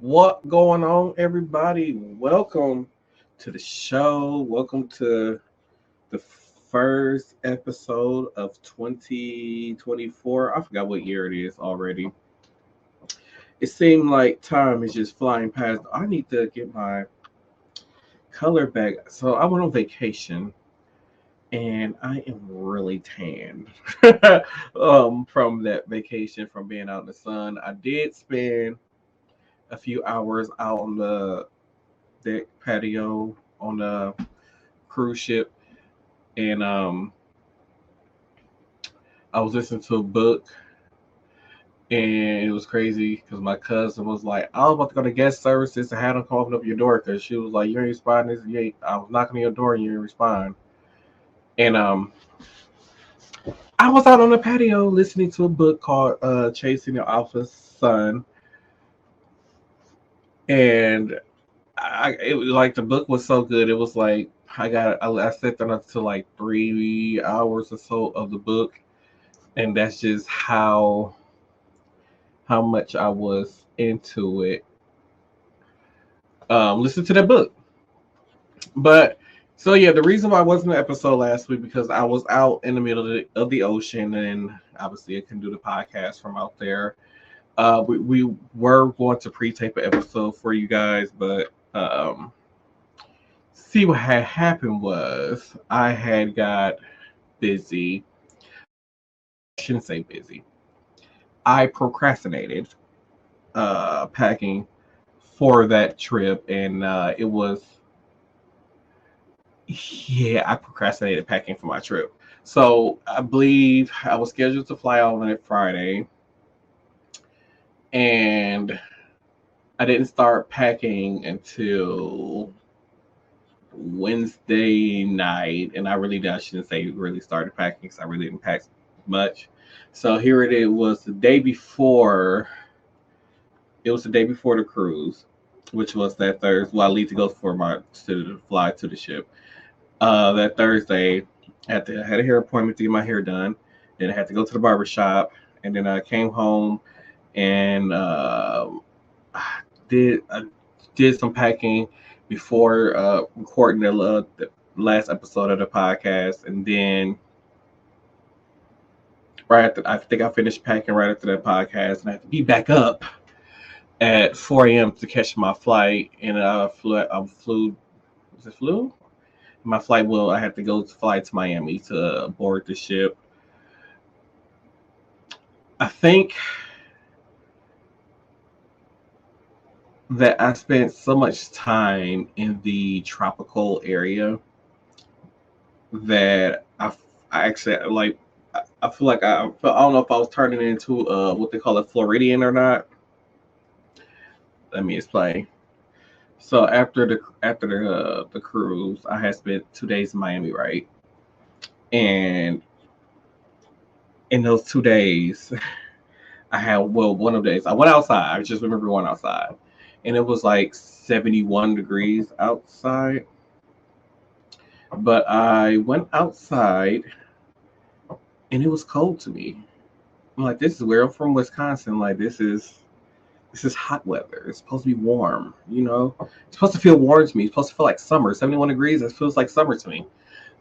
What going on, everybody? Welcome to the show. Welcome to the first episode of 2024. I forgot what year it is already. It seemed like time is just flying past. I need to get my color back. So I went on vacation and I am really tanned from that vacation, from being out in the sun. I did spend a few hours out on the deck patio on the cruise ship, and I was listening to a book, and it was crazy because my cousin was like, "I was about to go to guest services and had them open up your door because she was like, you ain't responding. You ain't, I was knocking on your door and you didn't respond." And I was out on the patio listening to a book called "Chasing the Alpha's Son," and it was like the book was so good. It was like I sat there up to like 3 hours or so of the book, and that's just how much I was into it. Listen to that book. But so yeah, the reason why I wasn't an episode last week because I was out in the middle of the ocean, and obviously I couldn't do the podcast from out there. We were going to pre-tape an episode for you guys, but see what had happened was I had got busy. I shouldn't say busy. I procrastinated packing for that trip, and it was, yeah, I procrastinated packing for my trip. So I believe I was scheduled to fly out on it Friday, and I didn't start packing until Wednesday night, and I shouldn't say really started packing because I really didn't pack much. So here it is, was the day before. It was the day before the cruise, which was that Thursday. Well, I leave to go for my to fly to the ship. That Thursday, had a hair appointment to get my hair done. Then I had to go to the barber shop, and then I came home and I I did some packing before recording the last episode of the podcast, and then right after I think I finished packing right after that podcast, and I had to be back up at 4 a.m. to catch my flight, and I flew. Was it flew? My flight will. I had to go to fly to Miami to board the ship. I think that I spent so much time in the tropical area that I actually like. I feel like I don't know if I was turning into what they call a Floridian or not. Let me explain. So after the cruise, I had spent 2 days in Miami, right? And in those 2 days, I had, well, one of the days I went outside. I just remember going outside, and it was like 71 degrees outside. But I went outside, and it was cold to me. I'm like, this is where I'm from, Wisconsin. Like this is hot weather. It's supposed to be warm, you know. It's supposed to feel warm to me. It's supposed to feel like summer. 71 degrees. It feels like summer to me.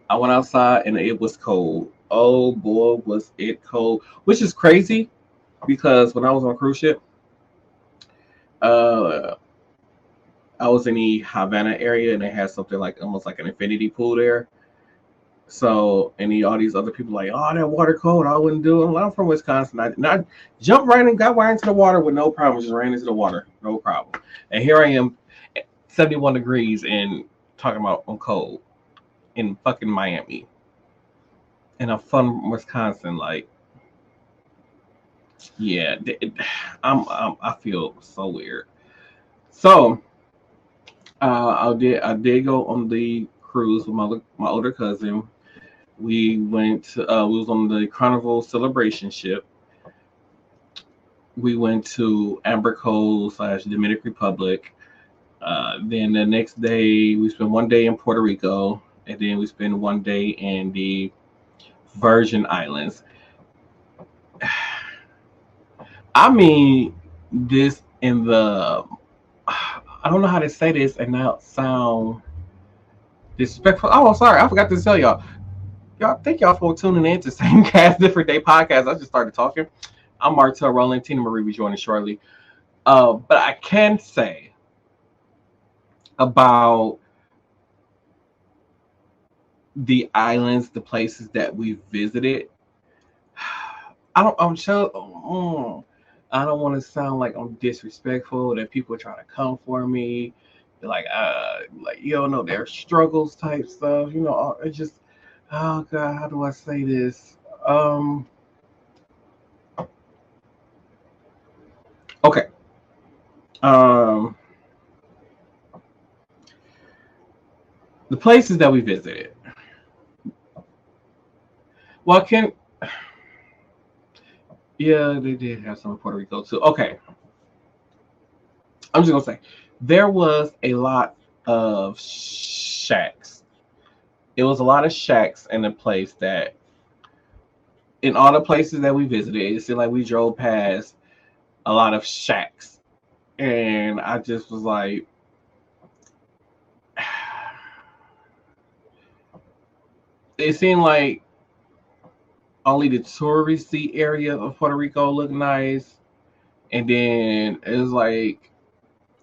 I went outside and it was cold. Oh boy, was it cold! Which is crazy because when I was on a cruise ship, uh, I was in the Havana area and they had something like almost like an infinity pool there. So, all these other people like, oh, that water cold. I wouldn't do it. Well, I'm from Wisconsin. I jumped right and got right into the water with no problem. Just ran into the water, no problem. And here I am, at 71 degrees and talking about I'm cold in fucking Miami. And I'm from Wisconsin. Like, yeah, I feel so weird. So, I did go on the cruise with my older cousin. We was on the Carnival Celebration ship. We went to Amber Cove slash Dominican Republic. Then the next day we spent one day in Puerto Rico, and then we spent one day in the Virgin Islands. I mean, this in the I don't know how to say this and not sound disrespectful. Oh, sorry, I forgot to tell y'all. Y'all, thank y'all for tuning in to Same Cast Different Day podcast. I just started talking. I'm Martel Rowland. Tina Marie will be joining shortly. But I can say about the islands, the places that we visited. I don't. I'm sure. I don't want to sound like I'm disrespectful. That people are trying to come for me, like you don't know their struggles type stuff. It's just, oh God, how do I say this? Um, okay. Um, the places that we visited. Well, can yeah, they did have some in Puerto Rico too. Okay, I'm just gonna say there was a lot of shacks. It was a lot of shacks in the place that in all the places that we visited, it seemed like we drove past a lot of shacks. And I just was like, it seemed like only the touristy area of Puerto Rico looked nice. And then it was like,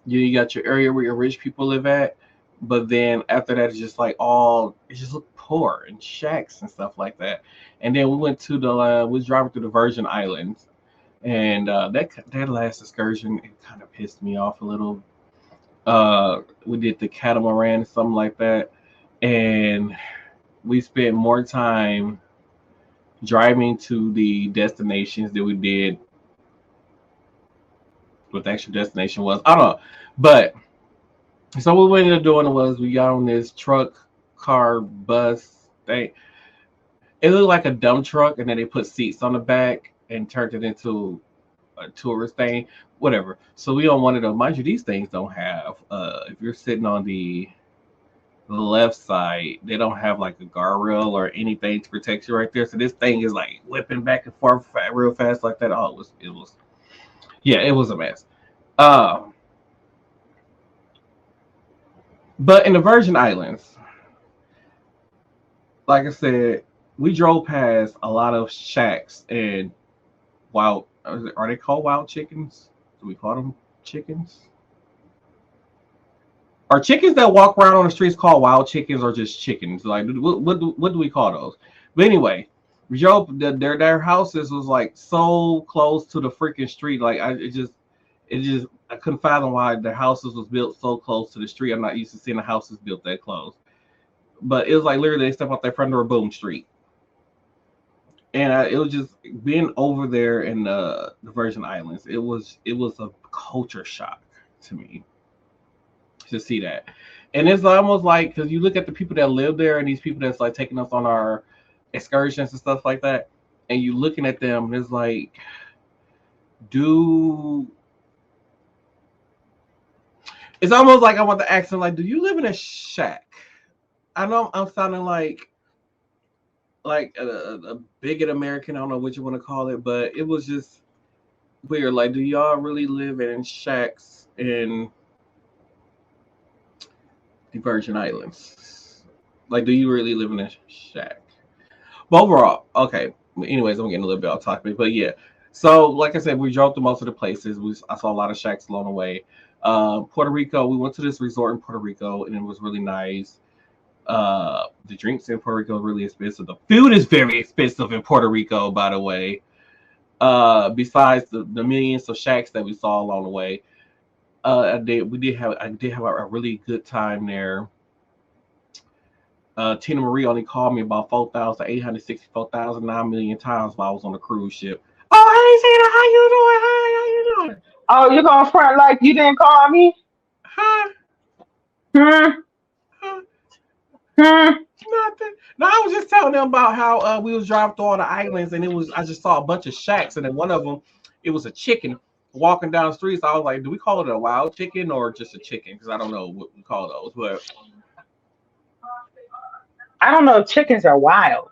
you got your area where your rich people live at. But then after that, it's just like it just looked poor and shacks and stuff like that. And then we went to we was driving through the Virgin Islands. And that last excursion, it kind of pissed me off a little. We did the catamaran, something like that, and we spent more time driving to the destinations than we did what the actual destination was. I don't know, but so what we ended up doing was we got on this truck, car, bus thing. It looked like a dump truck, and then they put seats on the back and turned it into a tourist thing, whatever. So we on one of those. Mind you, these things don't have. If you're sitting on the left side, they don't have like a guardrail or anything to protect you right there. So this thing is like whipping back and forth real fast like that. Oh, yeah, it was a mess. Um, but in the Virgin Islands, like I said, we drove past a lot of shacks and wild. Are they called wild chickens? Do we call them chickens? Are chickens that walk around on the streets called wild chickens or just chickens? Like, what do we call those? But anyway, Joe, their houses was like so close to the freaking street. Like, I couldn't fathom why the houses was built so close to the street. I'm not used to seeing the houses built that close. But it was like literally they step out their front door, boom, street. And it was just being over there in the Virgin Islands. It was a culture shock to me to see that. And it's almost like because you look at the people that live there and these people that's like taking us on our excursions and stuff like that, and you looking at them, it's like, do it's almost like I want to ask them like, do you live in a shack? I know I'm sounding like a bigot American. I don't know what you want to call it, but it was just weird. Like, do y'all really live in shacks in the Virgin Islands? Like, do you really live in a shack? But overall, okay. Anyways, I'm getting a little bit off topic, but yeah. So, like I said, we drove to most of the places. I saw a lot of shacks along the way. Puerto Rico, we went to this resort in Puerto Rico, and it was really nice. The drinks in Puerto Rico are really expensive. The food is very expensive in Puerto Rico, by the way. Besides the millions of shacks that we saw along the way, I did have a really good time there. Tina Marie only called me about 4,864,009 million times while I was on the cruise ship. Oh, hey Tina, how you doing? Hi, how you doing? Oh, you gonna front like you didn't call me? Huh? Hmm. Huh? Hmm. Nothing. No, I was just telling them about how we was driving through all the islands, and I just saw a bunch of shacks, and then one of them, it was a chicken walking down the street. So I was like, do we call it a wild chicken or just a chicken? Because I don't know what we call those, but I don't know if chickens are wild.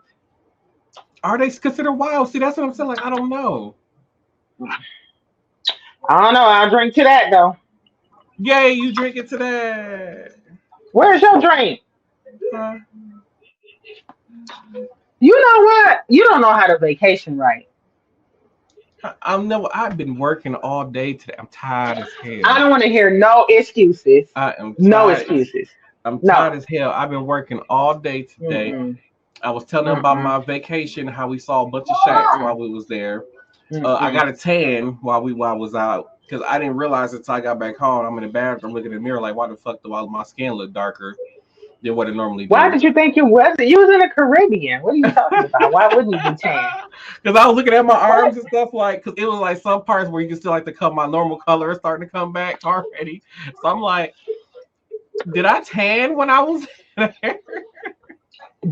are they considered wild? See, that's what I'm saying. Like, I don't know. I don't know. I'll drink to that though. Yay, you drinking today? Where's your drink? Huh? You know what? You don't know how to vacation right. I've been working all day today. I'm tired as I hell. don't want to hear no excuses. I am No tired. excuses. I'm No. tired as hell. I've been working all day today. Mm-mm. I was telling them about Mm-mm. my vacation, how we saw a bunch of shacks while we was there. I Mm-mm. got a tan while I was out because I didn't realize until I got back home. I'm in the bathroom looking in the mirror like, why the fuck do my skin look darker than what it normally Why do? did you think you wasn't? You was in the Caribbean. What are you talking about? Why wouldn't you be tan? Because I was looking at my What? arms and stuff like, because it was like some parts where you can still like to come, my normal color is starting to come back already. So I'm like, did I tan when I was there?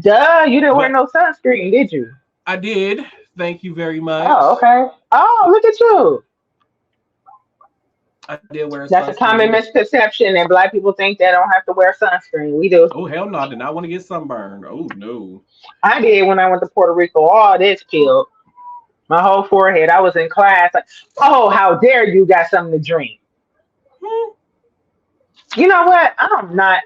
Duh, you didn't wear But no sunscreen, did you? I did. Thank you very Oh, much. okay. Oh, look at you. I did wear That's a common sunscreen. misconception that black people think they don't have to wear sunscreen. We do. Oh hell no, I did not want to get sunburned. Oh no. I did when I went to Puerto Rico. All this killed my whole forehead. I was in class like, oh, how dare you got something to drink. Hmm, You know what? I'm not.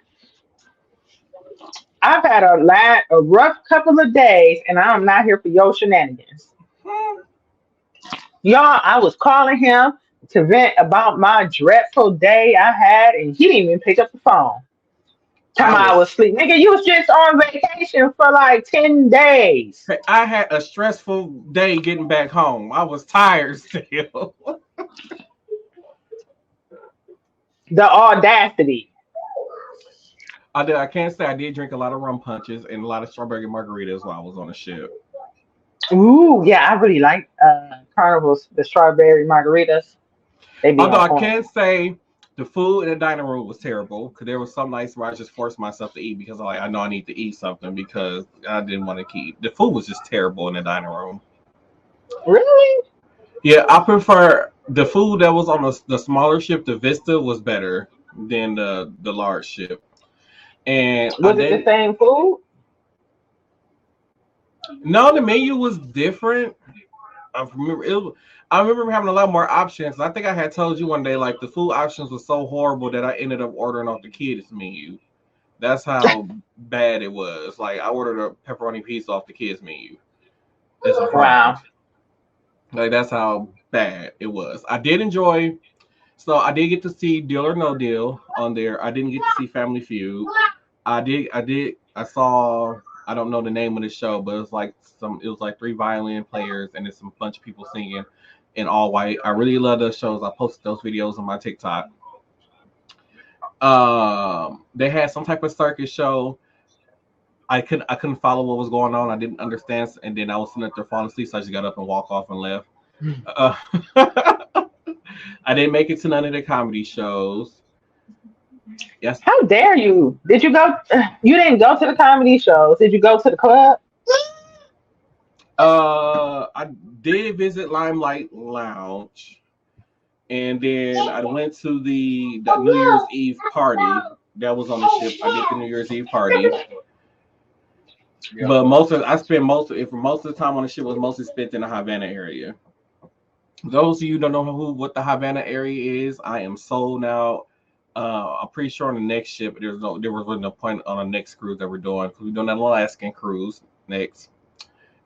I've had a rough couple of days, and I'm not here for your shenanigans. hmm. Y'all, I was calling him to vent about my dreadful day I had, and he didn't even pick up the phone. I Time I was was asleep. Nigga, you was just on vacation for like 10 days. I had a stressful day getting back home. I was tired still. The audacity. I can't say I did drink a lot of rum punches and a lot of strawberry margaritas while I was on the ship. Ooh, yeah, I really like Carnival's, the strawberry margaritas. They be Although on I point. can say the food in the dining room was terrible because there was some nights where I just forced myself to eat because I know I need to eat something because I didn't want to keep. The food was just terrible in the dining room. Really? Yeah, I prefer the food that was on the smaller ship. The Vista was better than the large ship, and I Was it the didn't. same food? No, the menu was different. I remember having a lot more options. I think I had told you one day like the food options were so horrible that I ended up ordering off the kids menu. That's how bad it was. Like I ordered a pepperoni pizza off the kids menu. It's a fries. Wow. Like that's how bad it was. I did enjoy. So I did get to see Deal or No Deal on there. I didn't get to see Family Feud. I saw. I don't know the name of the show, but it was like some. It was like three violin players and it's some bunch of people singing in all white. I really love those shows. I posted those videos on my TikTok. They had some type of circus show. I couldn't follow what was going on. I didn't understand, and then I was sitting there falling asleep, so I just got up and walked off and left. Uh, I didn't make it to none of the comedy shows. Yes, How dare you? Did you go? You didn't go to the comedy shows. Did you go to the club? I did visit Limelight Lounge, and then I went to the New Year's Eve party that was on the ship. I did the New Year's Eve party, but I spent most of the time on the ship was mostly spent in the Havana area. Those of you who don't know what the Havana area is, I am sold now. I'm pretty sure on the next ship there was no point on the next cruise that we're doing because we're doing an Alaskan cruise next,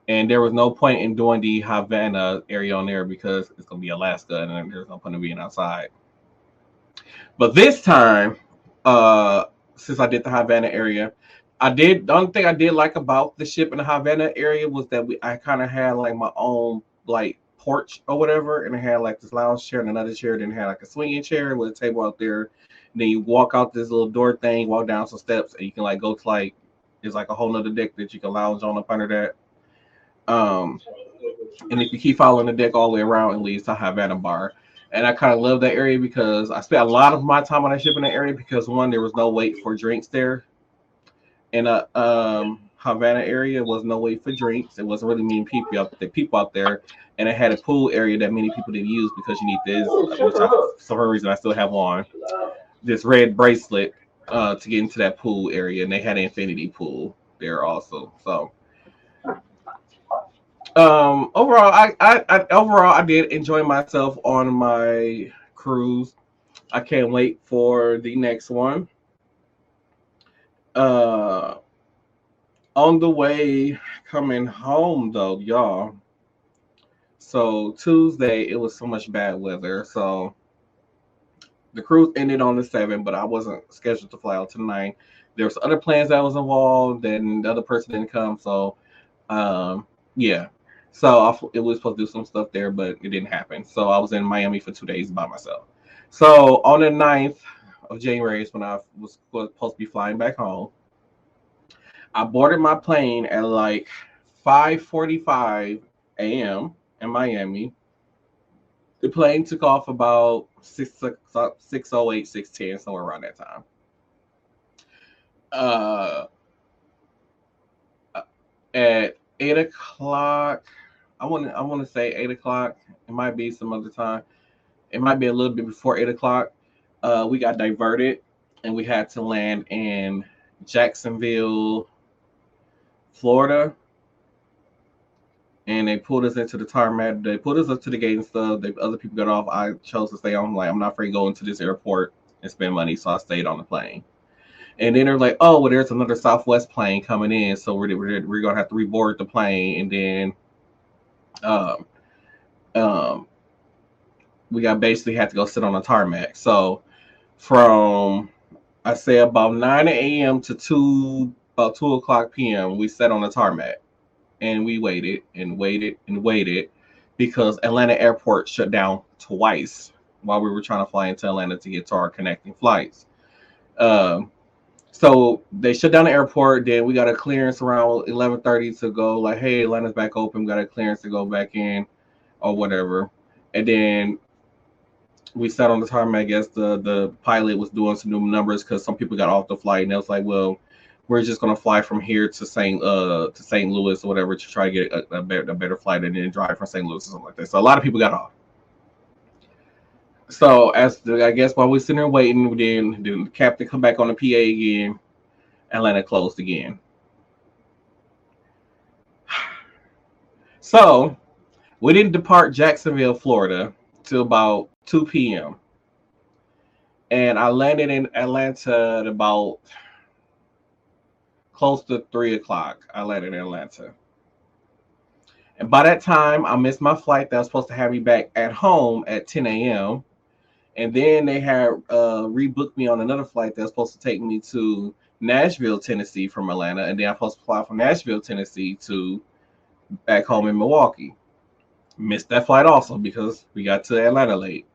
and there was no point in doing the Havana area on there because it's gonna be Alaska and there's no point in being outside. But this time, uh, since I did the Havana area, the only thing I did like about the ship in the Havana area was that I kind of had like my own like porch or whatever, and it had like this lounge chair and another chair, then it had like a swinging chair with a table out there. And then you walk out this little door thing, walk down some steps, and you can like go to like there's like a whole nother deck that you can lounge on up under that. Um, and if you keep following the deck all the way around, it leads to Havana Bar. And I kind of love that area because I spent a lot of my time on that ship in that area because one, there was no wait for drinks there. In a Havana area was no wait for drinks. It wasn't really many people out there, and it had a pool area that many people didn't use because you need this, which I, for some reason I still have on this red bracelet to get into that pool area, and they had an infinity pool there also. So overall, I did enjoy myself on my cruise. I can't wait for the next one. Uh, on the way coming home though, y'all. So Tuesday it was so much bad weather. So the cruise ended on the 7th, but I wasn't scheduled to fly out to the 9th. There was other plans that was involved, and the other person didn't come. So um, yeah. So it was supposed to do some stuff there, but it didn't happen. So I was in Miami for 2 days by myself. So on the 9th of January is when I was supposed to be flying back home. I boarded my plane at like 5:45 a.m. in Miami. The plane took off about 6:08, 6:10, somewhere around that time. Uh, at 8 o'clock, I want to say 8 o'clock. It might be some other time. It might be a little bit before 8 o'clock. We got diverted and we had to land in Jacksonville, Florida, and they pulled us into the tarmac. They pulled us up to the gate and stuff. Other people got off. I chose to stay on. Like, I'm not free to go into this airport and spend money, so I stayed on the plane. And then they're like, "Oh, well, there's another Southwest plane coming in, so we're gonna have to reboard the plane." And then um, um, we got basically had to go sit on the tarmac. So from I say about 9 a.m. to about 2 o'clock p.m. we sat on the tarmac and we waited and waited and waited because Atlanta Airport shut down twice while we were trying to fly into Atlanta to get to our connecting flights. Um, so they shut down the airport. Then we got a clearance around 11:30 to go. Like, hey, Atlanta's back open. We got a clearance to go back in or whatever. And then we sat on the tarmac. I guess the pilot was doing some new numbers because some people got off the flight, and it was like, well, we're just gonna fly from here to St. Louis or whatever to try to get a better flight and then drive from St. Louis or something like that. So a lot of people got off. So I guess while we're sitting there waiting, then the captain come back on the PA again. Atlanta closed again. So we didn't depart Jacksonville, Florida, till about 2 p.m. And I landed in Atlanta at about close to 3 o'clock. I landed in Atlanta. And by that time, I missed my flight that was supposed to have me back at home at 10 a.m. And then they had rebooked me on another flight that was supposed to take me to Nashville, Tennessee from Atlanta. And then I'm supposed to fly from Nashville, Tennessee to back home in Milwaukee. Missed that flight also because we got to Atlanta late.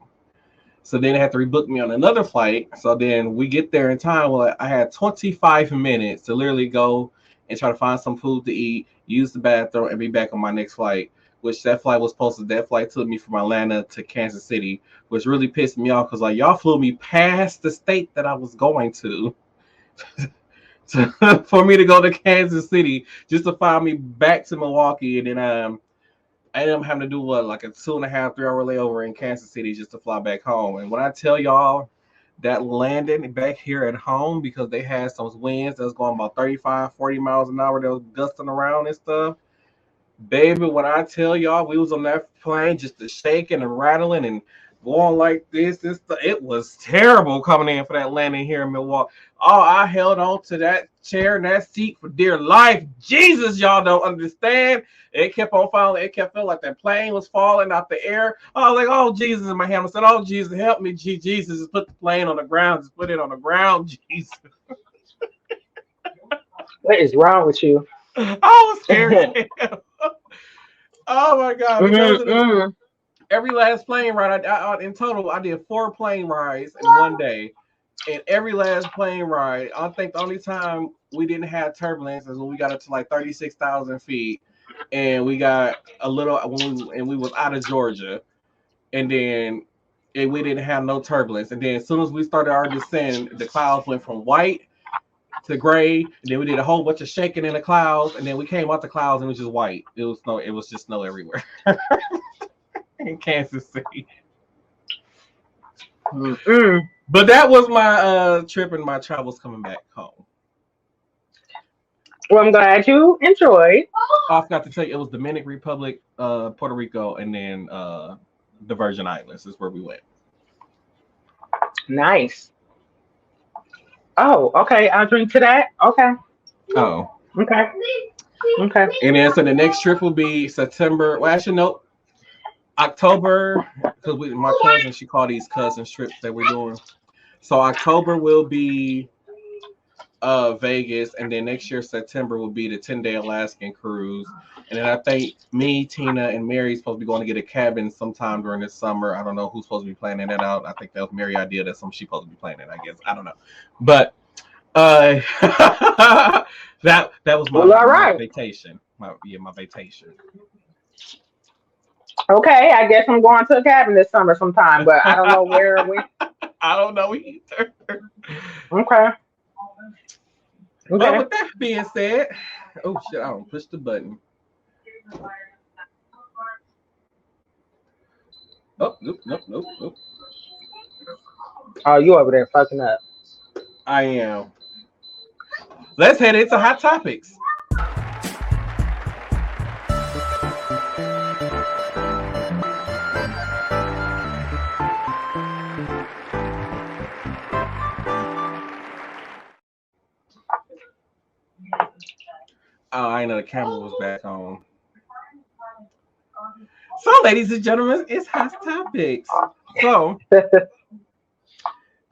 So then they had to rebook me on another flight. So then we get there in time. Well, I had 25 minutes to literally go and try to find some food to eat, use the bathroom, and be back on my next flight. Which that flight took me from Atlanta to Kansas City, which really pissed me off because like y'all flew me past the state that I was going to for me to go to Kansas City just to find me back to Milwaukee, and then I ended up having to do like a 2.5, 3 hour layover in Kansas City just to fly back home. And when I tell y'all that landing back here at home because they had some winds that was going about 35, 40 miles an hour that was gusting around and stuff. Baby, when I tell y'all we was on that plane just shaking and rattling and going like this, it was terrible coming in for that landing here in Milwaukee. Oh, I held on to that chair and that seat for dear life. Jesus, y'all don't understand. It kept on falling. It kept feeling like that plane was falling out the air. I was like, oh, Jesus, in my hand. I said, oh, Jesus, help me. Jesus, just put the plane on the ground. Just put it on the ground, Jesus. What is wrong with you? I was scared. Oh, my God. Every last plane ride, in total, I did 4 plane rides in one day. And every last plane ride, I think the only time we didn't have turbulence is when we got up to like 36,000 feet, and we got a little, and we was out of Georgia, and then we didn't have no turbulence. And then as soon as we started our descent, the clouds went from white to gray, and then we did a whole bunch of shaking in the clouds, and then we came out the clouds and it was just white. It was just snow everywhere in Kansas City. But that was my trip and my travels coming back home. Well, I'm glad you enjoyed. I forgot to tell you, it was Dominican Republic, Puerto Rico, and then the Virgin Islands is where we went. Nice. Oh, okay. I'll drink to that. Okay. Oh. Okay. Okay. And then so the next trip will be September. Well, actually, no, October, because my cousin, she called these cousin trips that we're doing. So October will be Vegas, and then next year September will be the 10-day Alaskan cruise. And then I think me, Tina, and Mary's supposed to be going to get a cabin sometime during this summer. I don't know who's supposed to be planning that out. I think that was Mary's idea that she's supposed to be planning. I guess I don't know, but that was my, Well, all my right. vacation. My vacation. Okay. I guess I'm going to a cabin this summer sometime, but I don't know where or when. I don't know either. Okay. But Okay. with that being said, oh shit, I don't push the button. Oh, nope. Oh, you over there fucking up. I am. Let's head into hot topics. Oh, I know the camera was back on. So, ladies and gentlemen, it's hot topics. So,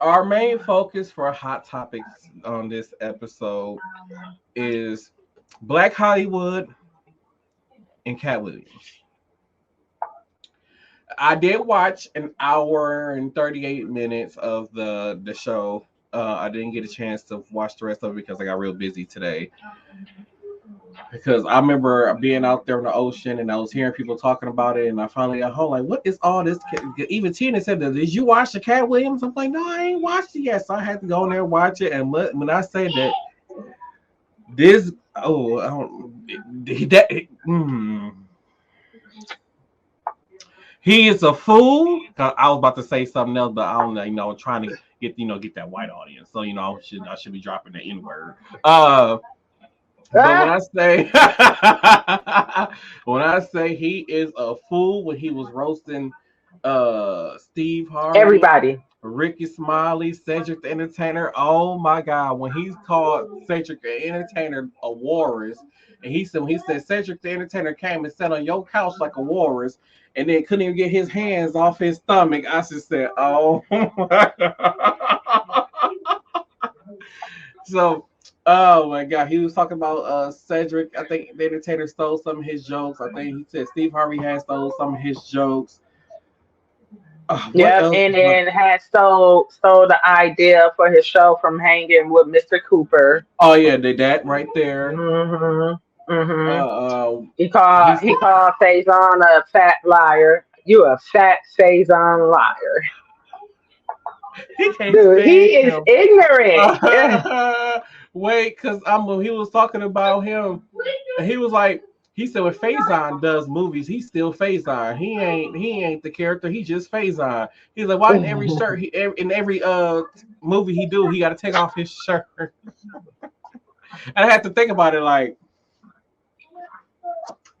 our main focus for hot topics on this episode is Black Hollywood and Katt Williams. I did watch an hour and 38 minutes of the show. I didn't get a chance to watch the rest of it because I got real busy today. Because I remember being out there in the ocean and I was hearing people talking about it, and I finally got home like, what is all this? Even Tina said, did you watch the Katt Williams? I'm like, no, I ain't watched it yet. So I had to go in there and watch it. And when I say that this, oh, I don't, that, he is a fool. I was about to say something else, but I don't know. I'm trying to get that white audience. So I should be dropping the N word. But when I say he is a fool, when he was roasting Steve Harvey, Everybody. Ricky Smiley, Cedric the Entertainer, oh my God, when he's called Cedric the Entertainer a walrus, and when he said Cedric the Entertainer came and sat on your couch like a walrus, and then couldn't even get his hands off his stomach, I just said, oh my God. So, oh my God, he was talking about Cedric. I think the Entertainer stole some of his jokes. I think he said Steve Harvey had stole some of his jokes. Yep, and then had stole the idea for his show from hanging with Mr. Cooper. Oh yeah, that right there. He called Faison a fat liar. You a fat Faison liar. Dude, he is ignorant. Wait, because he was talking about him, and he was like, he said when Faison does movies, he's still Faison. He ain't the character. He just Faison. He's like, why in every shirt, in every movie he do, he got to take off his shirt. And I had to think about it, like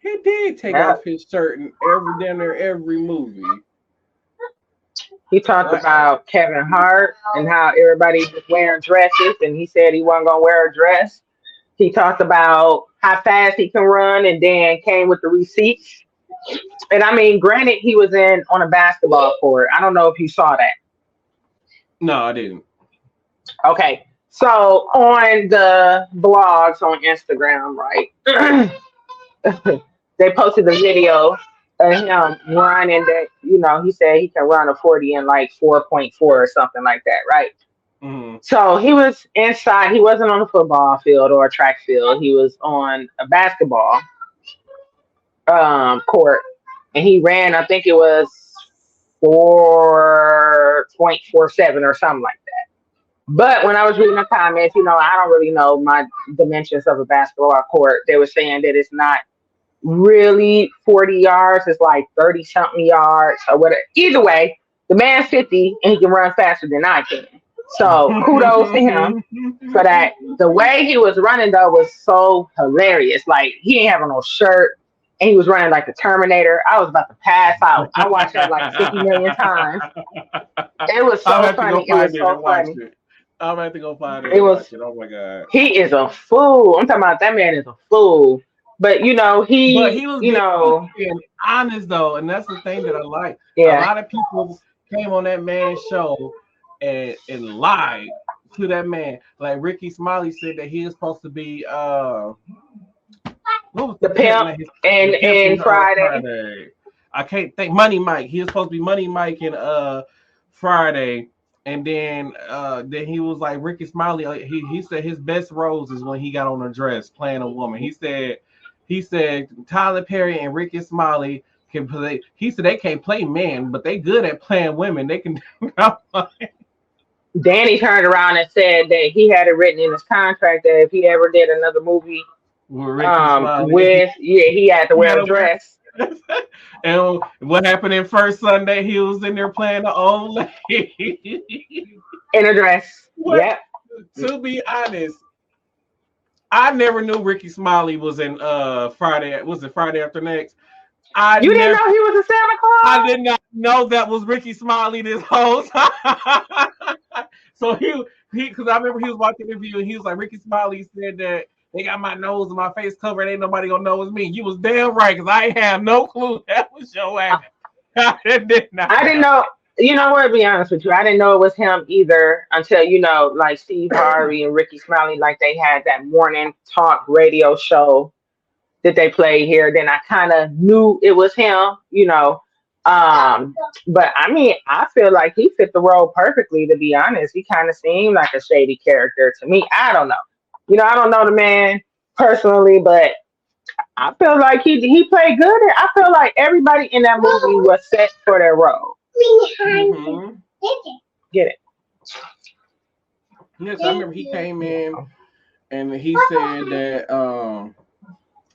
he did take off his shirt in every movie. He talked about Kevin Hart and how everybody was wearing dresses, and he said he wasn't gonna wear a dress. He talked about how fast he can run, and then came with the receipts. And I mean, granted, he was on a basketball court. I don't know if you saw that. No, I didn't. Okay, so on the blogs on Instagram, right? They posted the video of him running that, he said he can run a 40 in like 4.4 or something like that, right? Mm-hmm. So he was inside. He wasn't on a football field or a track field. He was on a basketball court, and he ran, I think it was 4.47 or something like that. But when I was reading the comments, I don't really know my dimensions of a basketball court. They were saying that it's not really 40 yards, it's like 30 something yards or whatever. Either way, the man's 50 and he can run faster than I can. So kudos to him for that. The way he was running though was so hilarious. Like he ain't having no shirt. and he was running like the Terminator. I was about to pass out. I watched that like 50 million times. It was I'll so have to go funny. It was find it so and watch funny. it. I'll have to go find it It and was. watch it. Oh my god! He is a fool. I'm talking about that man is a fool. But But he was being honest though, and that's the thing that I like. A yeah. lot of people came on that man's show and lied to that man. Like Ricky Smiley said that he is supposed to be what was The the pimp pimp name? The pimp in and Friday. Friday. I can't think. Money Mike. He was supposed to be Money Mike in Friday, and then he was like Ricky Smiley. He said his best roles is when he got on a dress playing a woman. He said Tyler Perry and Ricky Smiley can play. He said they can't play men, but they good at playing women. They can. Danny turned around and said that he had it written in his contract that if he ever did another movie With Ricky Smiley. with he had to He wear had a to wear. dress And what happened in First Sunday? He was in there playing the old lady. in a dress. What? Yep. To be honest, I never knew Ricky Smiley was in Friday. Was it Friday After Next? You didn't know he was a Santa I Claus? did not know that was Ricky Smiley this whole time. So he because I remember he was watching the interview and he was like Ricky Smiley said that they got my nose and my face covered. Ain't nobody gonna know it's me. You was damn right because I ain't have no clue that was your ass. I did not. I didn't know. You know what? To be honest with you, I didn't know it was him either until like Steve Harvey and Ricky Smiley, like they had that morning talk radio show that they played here. Then I kind of knew it was him. But I mean, I feel like he fit the role perfectly. To be honest, he kind of seemed like a shady character to me. I don't know. I don't know the man personally, but I feel like he played good. And I feel like everybody in that movie was set for their role. Mhm. Get it? Yes, I remember he came in and he said that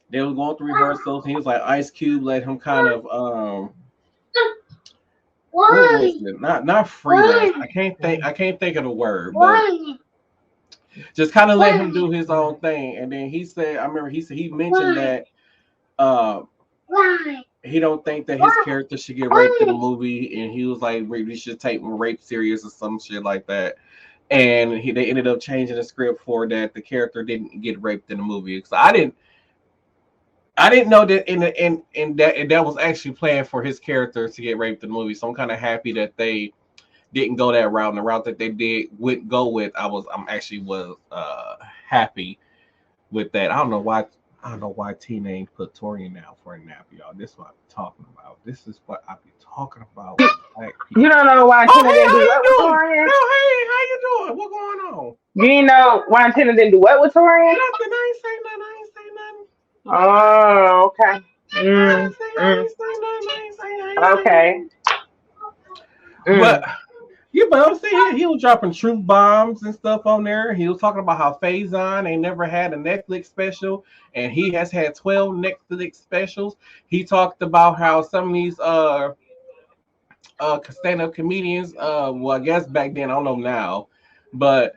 they were going through rehearsals. And he was like Ice Cube let him kind of what was it? Not freelance. I can't think of the word, but just kind of let him do his own thing. And then he said, I remember he mentioned that uh he don't think that his character should get raped in the movie, and he was like, we should take rape serious or some shit like that. And they ended up changing the script for that the character didn't get raped in the movie. So I didn't know that that was actually planned for his character to get raped in the movie. So I'm kind of happy that they didn't go that route. And the route that they would go with, I'm actually was happy with that. I don't know why Tina ain't put Tori in now for a nap, y'all. This is what I'm talking about. This is what I be talking about. You don't know why Oh, Tina hey, didn't how do you what with doing? Torian? Oh, hey, how you doing? What going on? You didn't know why Tina didn't do what with Torian? Nothing. I ain't say nothing. I ain't say nothing. Oh, okay. I ain't say nothing. I ain't say nothing. Okay. But yeah, but I'm saying he was dropping truth bombs and stuff on there. He was talking about how Faison ain't never had a Netflix special, and he has had 12 Netflix specials. He talked about how some of these stand-up comedians, well, I guess back then, I don't know now, but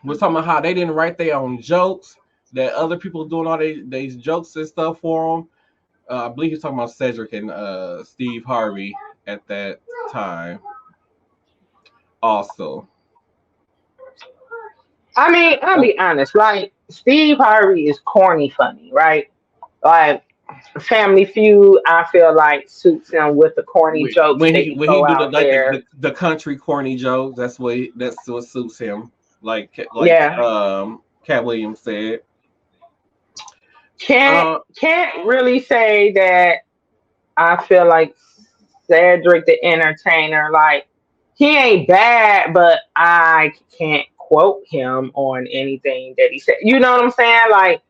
was talking about how they didn't write their own jokes, that other people doing all these jokes and stuff for them. I believe he's talking about Cedric and Steve Harvey at that time. Also, I mean, I'll be honest. Like Steve Harvey is corny funny, right? Like Family Feud, I feel like suits him with the corny jokes when that he he when he throw do out there. the country corny jokes, that's what suits him. Like Yeah, Katt Williams said. can't Uh, can't really say that. I feel like Cedric the Entertainer, like he ain't bad, but I can't quote him on anything that he said. You know what I'm saying? Like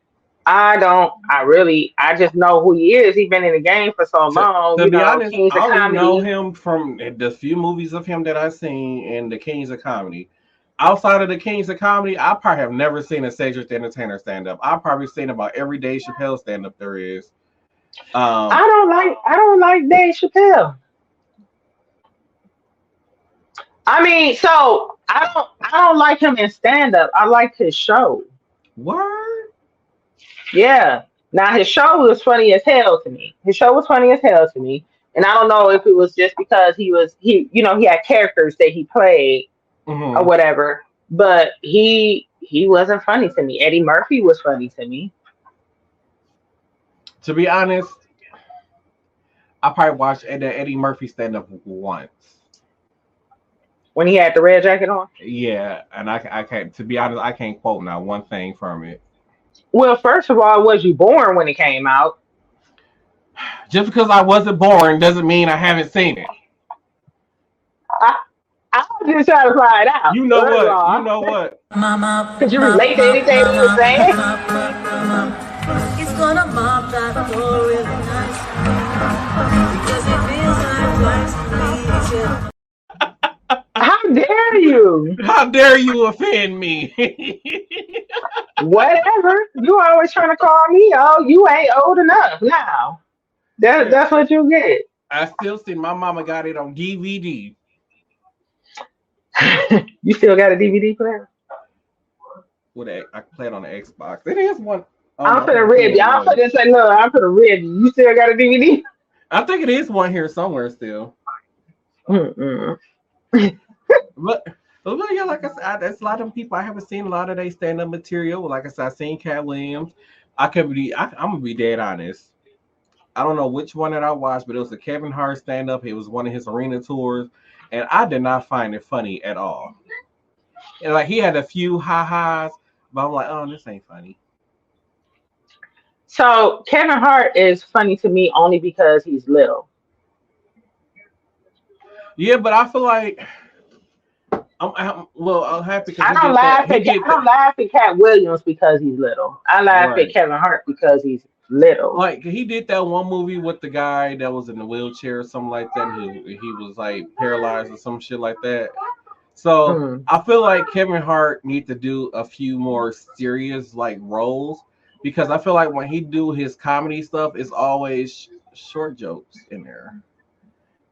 I don't. I just know who he is. He's been in the game for so long. to be honest, Kings of I only know Comedy. him from the few movies of him that I've seen in the Kings of Comedy. Outside of the Kings of Comedy, I probably have never seen a Cedric the Entertainer stand up. I've probably seen about every Dave Chappelle stand up there is. Um, I don't like Dave Chappelle. I mean, so I don't like him in stand up. I like his show. Word? Yeah. Now his show was funny as hell to me. His show was funny as hell to me. And I don't know if it was just because he had characters that he played or Hmm. whatever, but he wasn't funny to me. Eddie Murphy was funny to me. To be honest, I probably watched Eddie Murphy stand up once. When he had the red jacket on. Yeah, and I can't. To be honest, I can't quote now one thing from it. Well, first of all, was you born when it came out? Just because I wasn't born doesn't mean I haven't seen it. I, I was just trying to find out. You know First of what? You all, know what? could you relate to anything he was saying? It's gonna mop that floor really nice because it feels like twice a week. How dare you? How dare you offend me? Whatever. You always trying to call me. Oh, you ain't old enough now. That's what you get. I still see my mama got it on DVD. You still got a DVD player? I play it on the Xbox. It is one. Oh, I'm no, finna rib you. I'm finna say no. I'm finna rib you. You still got a DVD? I think it is one here somewhere still. Mm-mm. But yeah, like I said, there's a lot of people I haven't seen a lot of their stand up material. Like I said, I seen Katt Williams. I'm gonna be dead honest. I don't know which one that I watched, but it was a Kevin Hart stand up. It was one of his arena tours, and I did not find it funny at all. And like he had a few ha-has, but I'm like, oh, this ain't funny. So Kevin Hart is funny to me only because he's little. Yeah, but I feel like I'm happy because I don't laugh at I don't laugh at Katt Williams because he's little. I laugh at right. Kevin Hart because he's little. Like he did that one movie with the guy that was in the wheelchair or something like that. He was like paralyzed or some shit like that. So Mm. I feel like Kevin Hart need to do a few more serious like roles because I feel like when he do his comedy stuff, it's always short jokes in there.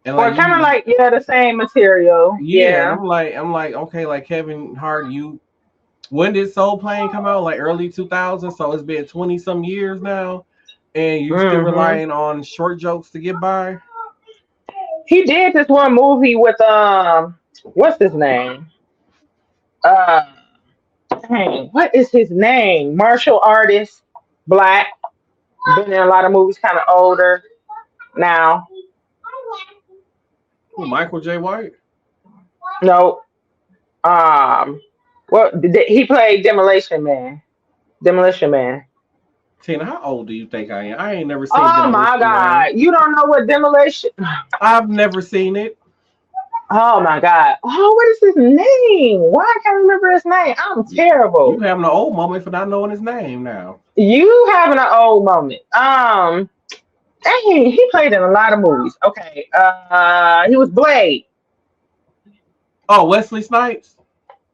And Or like kind of you, like the same material. yeah, and Yeah. I'm like, okay, like Kevin Hart, when did Soul Plane come out? Like early 2000s, so it's been 20 some years now, and you still Hmm. relying on short jokes to get by. He did this one movie with what's his name? Uh, dang, what is his name? Martial artist, black, been in a lot of movies, kind of older now. Who, Michael J. White? No, um, he played Demolition Man. Demolition Man. Tina, how old do you think I am? I ain't never seen Oh my Demolition Man. God, you don't know what Demolition? I've never seen it. Oh my God. Oh, what is his name? Why I can't remember his name? I'm You terrible. having an old moment for not knowing his name now. You having an old moment. Dang, he played in a lot of movies. Okay. He was Blade. Oh, Wesley Snipes.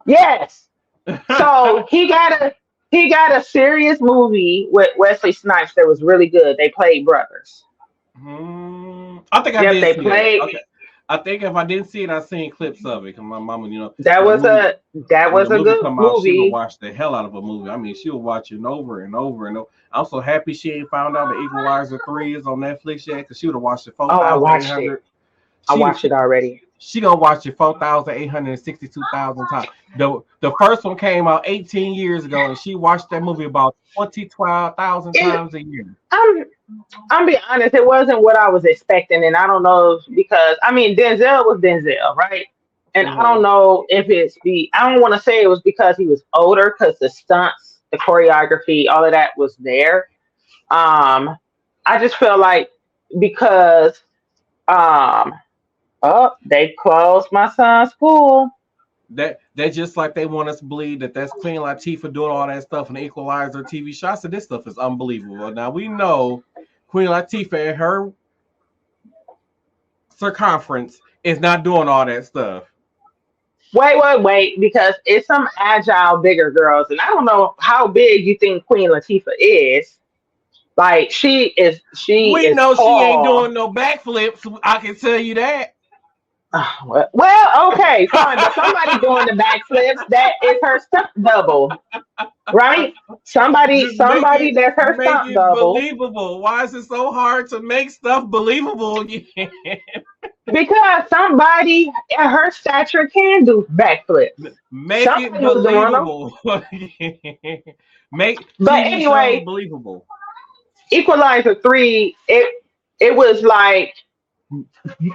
Yes. So he got a serious movie with Wesley Snipes that was really good. They played brothers. I think I Yep, did they see that. played. Okay. I think if I didn't see it, I seen clips of it. Cause my mama, That when the was movie a that when the was a movie good come out, she would movie. watch the hell out of a movie. I mean, she would watch it over and over and over. I'm so happy she ain't found out the Equalizer 3 is on Netflix yet, because she would have watched it Oh, I watched it. 4,800. I She watched it already. she gonna watch it 4,862,000 times. The first one came out 18 years ago, and she watched that movie about 12,000 It, times a year. I'm I'm being honest, it wasn't what I was expecting, and I don't know because I mean Denzel was Denzel, right? And I don't Hmm. know if I don't want to say it was because he was older, because the stunts, the choreography, all of that was there. Um, I just feel like because um, oh, they closed my son's school. That just like they want us to believe that's Queen Latifah doing all that stuff in the Equalizer TV show. I said this stuff is unbelievable. Now we know Queen Latifah and her circumference is not doing all that stuff. Wait, because it's some agile, bigger girls, and I don't know how big you think Queen Latifah is. Like she We is know she ain't tall. doing no backflips. I can tell you that. Well, okay, fine, but somebody doing the backflips, that is her stunt double, right? Just Somebody that's her make stunt it double. believable. Why is it so hard to make stuff believable again? Because somebody at her stature can do backflips. Make it Somebody was doing them. believable. Make But TV shows anyway, believable. Equalizer 3, it was like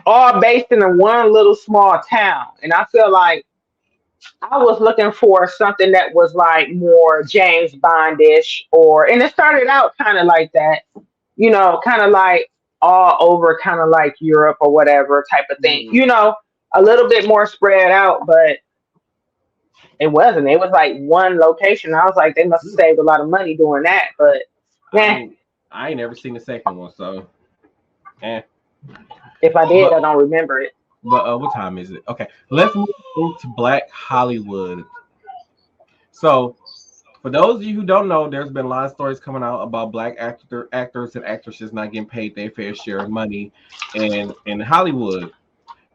all based in a one little small town. And I feel like I was looking for something that was like more James Bondish, or and it started out kind of like that, kind of like all over, kind of like Europe or whatever type of thing, Mm. a little bit more spread out, but it wasn't. It was like one location. I was like, they must have saved a lot of money doing that, but I yeah, ain't I ain't never seen the second one, so eh. if I did, I But don't remember it. what time is it? Okay, let's move into Black Hollywood. So for those of you who don't know, there's been a lot of stories coming out about black actors and actresses not getting paid their fair share of money in Hollywood.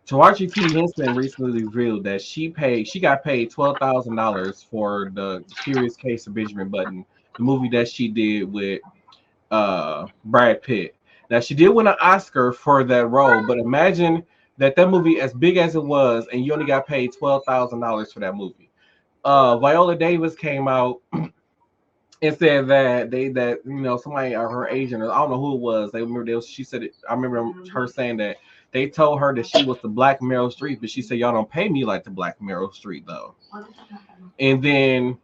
Taraji P. Henson recently revealed that she got paid $12,000 for the Curious Case of Benjamin Button, the movie that she did with Brad Pitt. Now she did win an Oscar for that role, but imagine that movie, as big as it was, and you only got paid $12,000 for that movie. Viola Davis came out and said that somebody or her agent, or I don't know who it was. They remember she said it. I remember her saying that they told her that she was the Black Meryl Streep, but she said y'all don't pay me like the Black Meryl Streep though. And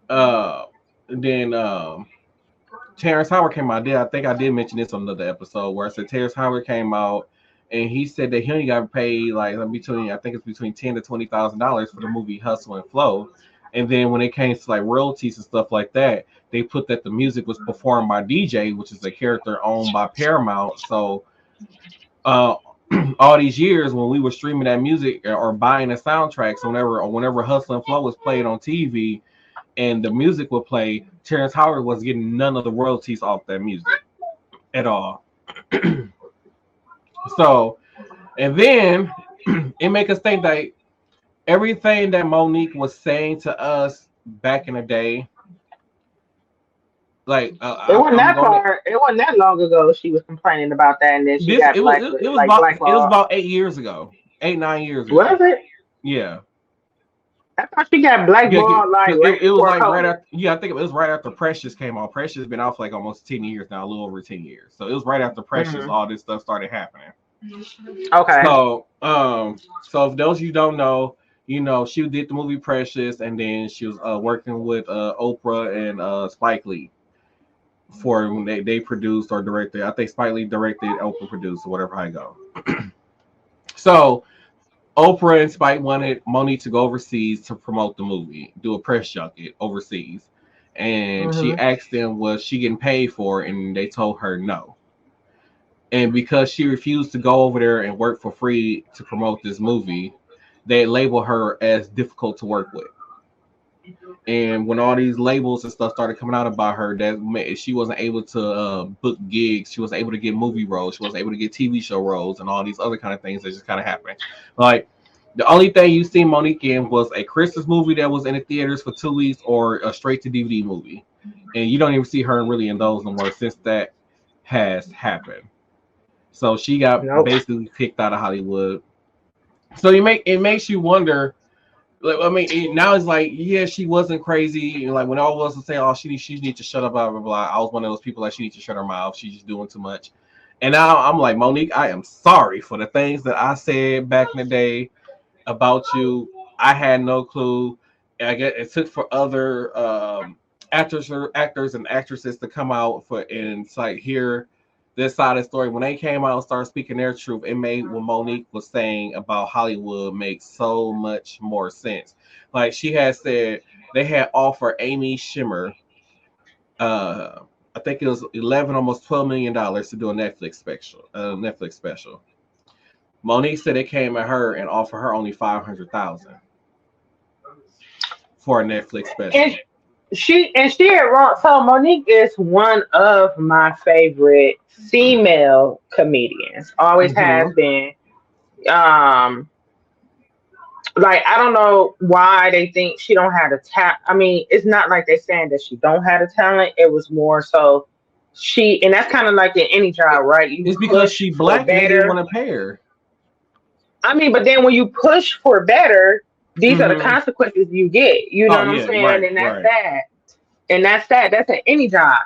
uh then Terrence Howard came out. I think I did mention this on another episode where I said Terrence Howard came out and he said that he only got paid like between, I think it's between $10,000 to $20,000 for the movie Hustle and Flow. And then when it came to like royalties and stuff like that, they put that the music was performed by DJ, which is a character owned by Paramount. So uh, all these years when we were streaming that music or buying the soundtracks, whenever Hustle and Flow was played on TV and the music would play, Terrence Howard was getting none of the royalties off that music at all. So, and then it make us think that everything that Monique was saying to us back in the day, like It wasn't I'm that gonna. far. It wasn't that long ago. She was complaining about that, and then she This got it was blackballed. about 8 years ago, 8 9 years ago. Was it? Yeah, I thought she got yeah, blackballed like because right it was before like right COVID. after. Yeah, I think it was right after Precious came out. Precious been out for like almost 10 years now, a little over 10 years. So it was right after Precious Hmm. all this stuff started happening. Okay. So if those of you don't know, she did the movie Precious, and then she was working with Oprah and Spike Lee for when they produced or directed. I think Spike Lee directed, Oprah produced, or whatever how it go. So Oprah and Spike wanted Monique to go overseas to promote the movie, do a press junket overseas, and she Hmm. asked them was she getting paid for it, and they told her no. And because she refused to go over there and work for free to promote this movie, they labeled her as difficult to work with. And when all these labels and stuff started coming out about her, she wasn't able to book gigs, she wasn't able to get movie roles, she wasn't able to get TV show roles, and all these other kind of things that just kind of happened. Like the only thing you seen Monique in was a Christmas movie that was in the theaters for 2 weeks, or a straight to DVD movie, and you don't even see her really in those no more since that has happened. So she got Nope. basically kicked out of Hollywood. So it makes you wonder. Like, I mean, now it's like, yeah, she wasn't crazy. And like when all of us would say, "Oh, she needs to shut up," blah blah blah. I was one of those people that she needs to shut her mouth. She's just doing too much. And now I'm like, Monique, I am sorry for the things that I said back in the day about you. I had no clue. And I guess it took for other actors and actresses to come out and it's like here this side of the story. When they came out and started speaking their truth, it made what Monique was saying about Hollywood make so much more sense. Like she had said, they had offered Amy Schumer, I think it was 11, almost $12 million to do a Netflix special. Monique said they came at her and offered her only 500,000 for a Netflix And special. she had wrong. So Monique is one of my favorite female comedians. Always has Hmm. been. um like I don't know why they think she don't have the talent. I mean, it's not like they saying that she don't have the talent. It was more so she, and that's kind of like in any job, right? You It's because push she for black and they didn't better. want to pay her. I mean, but then when you push for better, these are the Hmm. consequences you get. You know Oh what I'm yeah, saying? right, And that's right. that. And that's that. That's in any job.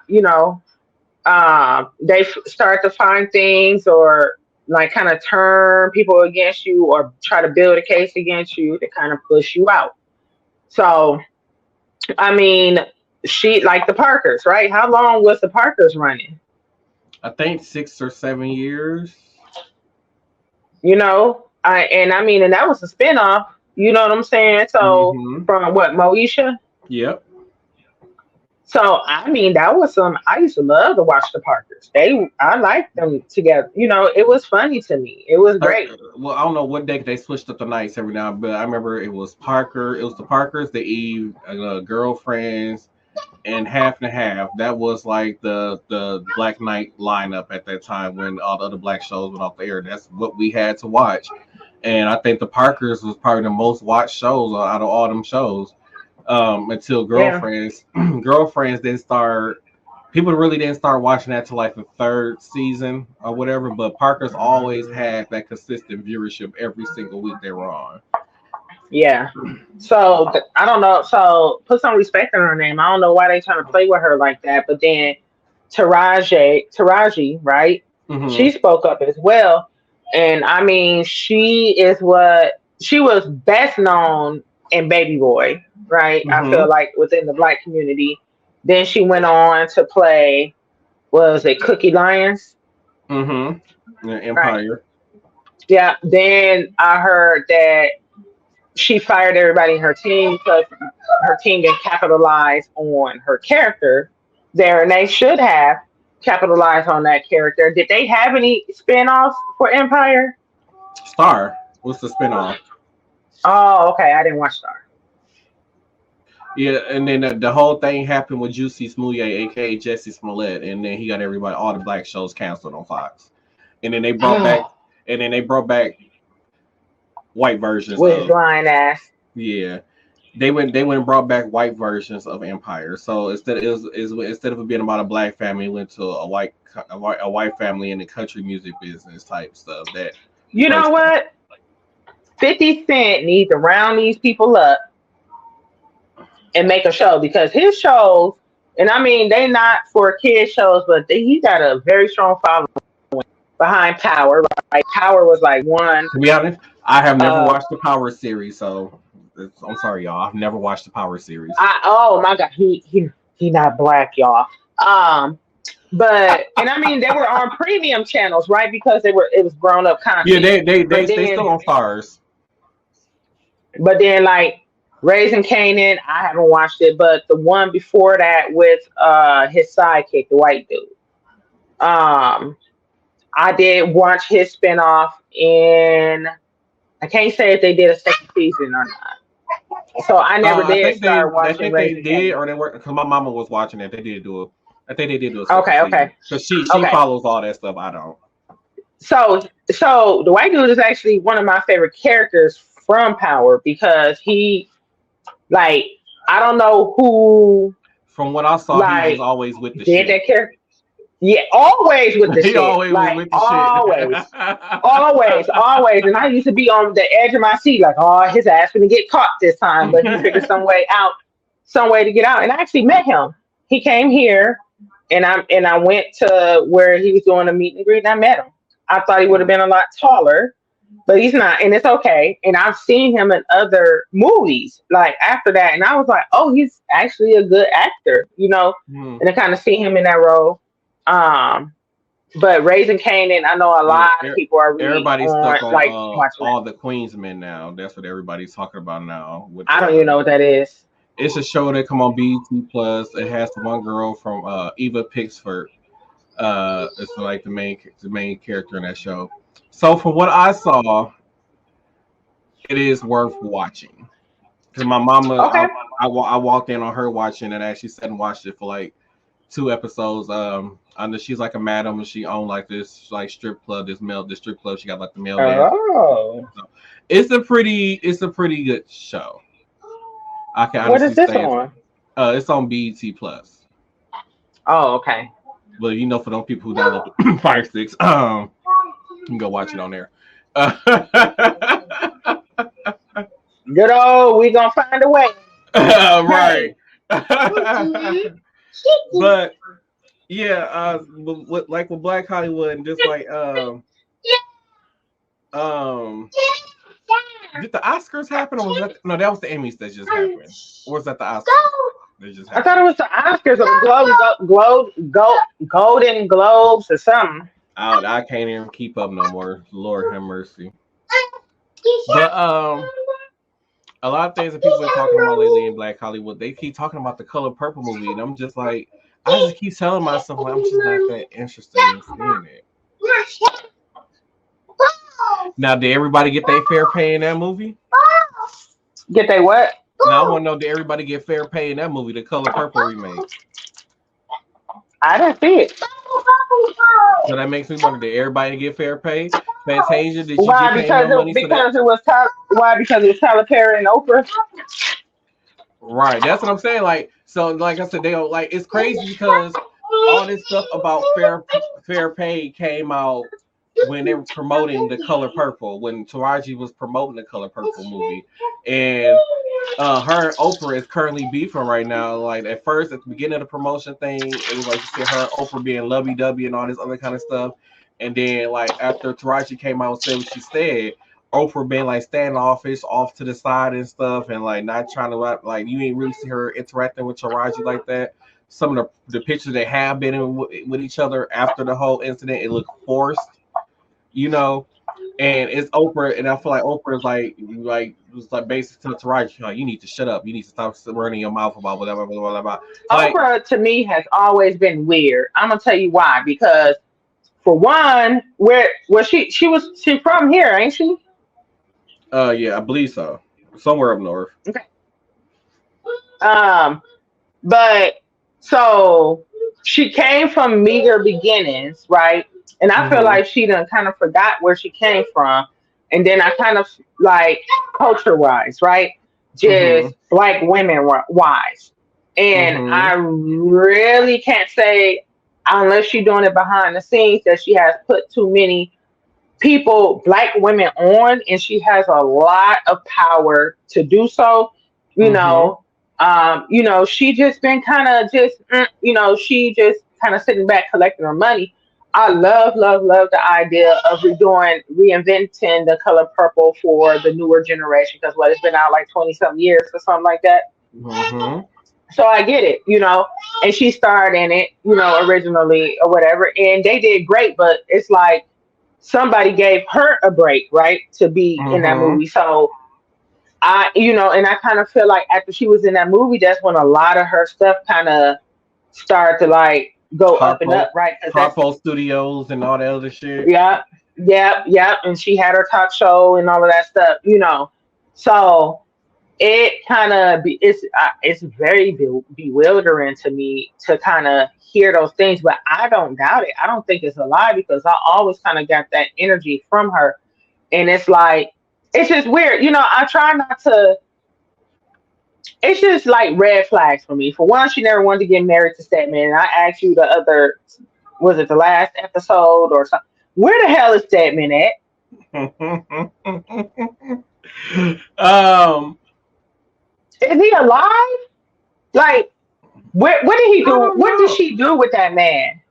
They start to find things or like kind of turn people against you or try to build a case against you to kind of push you out. So, I mean, she like the Parkers, right? How long was the Parkers running? I think 6 or 7 years. I mean, and that was a spinoff. You know what I'm saying? So Hmm. from what Moesha. Yep. So I mean, that was some. I used to love to watch the Parkers. I liked them together. It was funny to me. It was great. Well, I don't know what day they switched up the nights every now, but I remember it was Parker. It was the Parkers, the Eve, girlfriends, and half and half. That was like the Black Knight lineup at that time when all the other black shows went off the air. That's what we had to watch, and I think the Parkers was probably the most watched shows out of all them shows. Until Yeah, girlfriends, girlfriends didn't start. People really didn't start watching that till like the third season or whatever. But Parker's always had that consistent viewership every single week they were on. yeah. So I don't know. So put some respect on her name. I don't know why they trying to play with her like that. But then Taraji, right? She Hmm. spoke up as well, and I mean, she was best known in Baby Boy, right? I feel Hmm. like within the black community. Then she went on to play, was it Cookie Lions? Hmm. Right. Empire. Yeah. Then I heard that she fired everybody in her team because her team didn't capitalize on her character there, and they should have capitalized on that character. Did they have any spin-offs for Empire? Star. What's the spinoff? Oh, okay. I didn't watch Star. Yeah, and then the whole thing happened with Juicy Smouye, aka Jesse Smollett, and then he got everybody all the black shows canceled on Fox. And then they brought back, and then they brought back white versions With his of. lying ass. Yeah, they went and brought back white versions of Empire. So instead of it being about a black family, it went to a white family in the country music business type stuff. That You know first. what? 50 Cent needs to round these people up and make a show because his shows, and I mean, they not for kids shows, but he got a very strong following behind Power. Right? Power was like one. To be honest, I have never Uh, watched the Power series, so I'm sorry, y'all. I've never watched the Power series. oh my God, he not black, y'all. Um, and I mean, they were on premium channels, right? Because it was grown up Yeah, content. they But they then, still on Stars. like Raising Canaan, I haven't watched it, but the one before that with his sidekick, the white dude. Um, I did watch his spinoff in. I can't say if they did a second season or not. So I never I did think they start I watching think they Raising did, Canaan. or they were because my mama was watching it. They did do it. I think they did do a second Okay, season okay, because she okay. follows all that stuff. I don't. So the white dude is actually one of my favorite characters from Power because he like I don't know who From what I saw, he was like always with the did shit. that character. Yeah, always with the He shit. always was Like with the shit. always. Always, always. And I used to be on the edge of my seat, like, oh, his ass gonna get caught this time, but he figured some way out, some way to get out. And I actually met him. He came here and I went to where he was doing a meet and greet and I met him. I thought he would have been a lot taller, but he's not, and it's okay. And I've seen him in other movies like after that, and I was like, oh, he's actually a good actor. Hmm. And I kind of see him in that role. Um, but Raising Canaan, I know a Yeah, lot of people are really everybody's on stuck on like watching that. all the Queensmen now. That's what everybody's talking about now. With I don't even know what that is. it's a show that come on BET Plus. It has the one girl from Eva Pixford. It's like the main character in that show. So from what I saw, it is worth watching. Because my mama, Okay. I walked in on her watching and actually sat and watched it for like 2 episodes. I know she's like a madam and she owned like this like strip club, this strip club. She got like the male dance. Oh, So, it's a pretty good show. I can what is honestly this say on? it's on BET Plus. Oh, okay. But you know, for those people who download Fire Sticks, you can go watch it on there. Good old, we gonna find a way. Right. But yeah, like with Black Hollywood and just like did the Oscars happen or was that no? That was the Emmys that just happened. Or was that the Oscars that just I thought happened? it was the Oscars or the Golden Globes or something. I can't even keep up no more. Lord have mercy. But a lot of things that people are talking about lately in Black Hollywood, they keep talking about the Color Purple movie, and I'm just like, I just keep telling myself like, I'm just not that interested in seeing it. Now, did everybody get their fair pay in that movie? Get they what? Now I want to know, did everybody get fair pay in that movie, the Color Purple remake? I didn't see it. So that makes me wonder, did everybody get fair pay? Fantasia, did you Why? get paid no money for that? Because it was why? Because it was Tyler Perry and Oprah. Right, that's what I'm saying. Like, so, like I said, they don't like. It's crazy because all this stuff about fair pay came out when they were promoting the Color Purple, when Taraji was promoting the Color Purple movie, and her and Oprah is currently beefing right now. Like at first, at the beginning of the promotion thing, it was like you see her and Oprah being lovey-dovey and all this other kind of stuff, and then like after Taraji came out and said what she said, Oprah been like standoffish, off to the side and stuff, and like not trying to like you ain't really see her interacting with Taraji like that. Some of the pictures they have been in with each other after the whole incident, it looked forced, you know. And it's Oprah, and I feel like Oprah is like was like basically to Taraji, like, you need to shut up, you need to stop running your mouth about whatever, blah, blah, blah. Like, Oprah to me has always been weird. I'm gonna tell you why. Because for one, where she from here, ain't she? Yeah, I believe so. Somewhere up north. Okay. But so she came from meager beginnings, right? And I feel like she done kind of forgot where she came from. And then I kind of like culture wise, right? Just black women wise. And I really can't say, unless she's doing it behind the scenes, that she has put too many people, black women on, and she has a lot of power to do so. You know, she just been kind of she just kind of sitting back collecting her money. I love the idea of reinventing the Color Purple for the newer generation, because it's been out like 20 something years or something like that. So I get it, and she starred in it, originally or whatever, and they did great, but it's like somebody gave her a break, right, to be in that movie. So and I kind of feel like after she was in that movie, that's when a lot of her stuff kind of started to like go up and up, right? Harpo Studios and all that other shit. Yeah. And she had her talk show and all of that stuff, So it kind of it's very bewildering to me to kind of hear those things, but I don't doubt it. I don't think it's a lie, because I always kind of got that energy from her, and it's like it's just weird, I try not to. It's just like red flags for me. For one, she never wanted to get married to Stedman. And I asked you was it the last episode or something? Where the hell is Stedman at? Is he alive? Like, what did he do? What did she do with that man?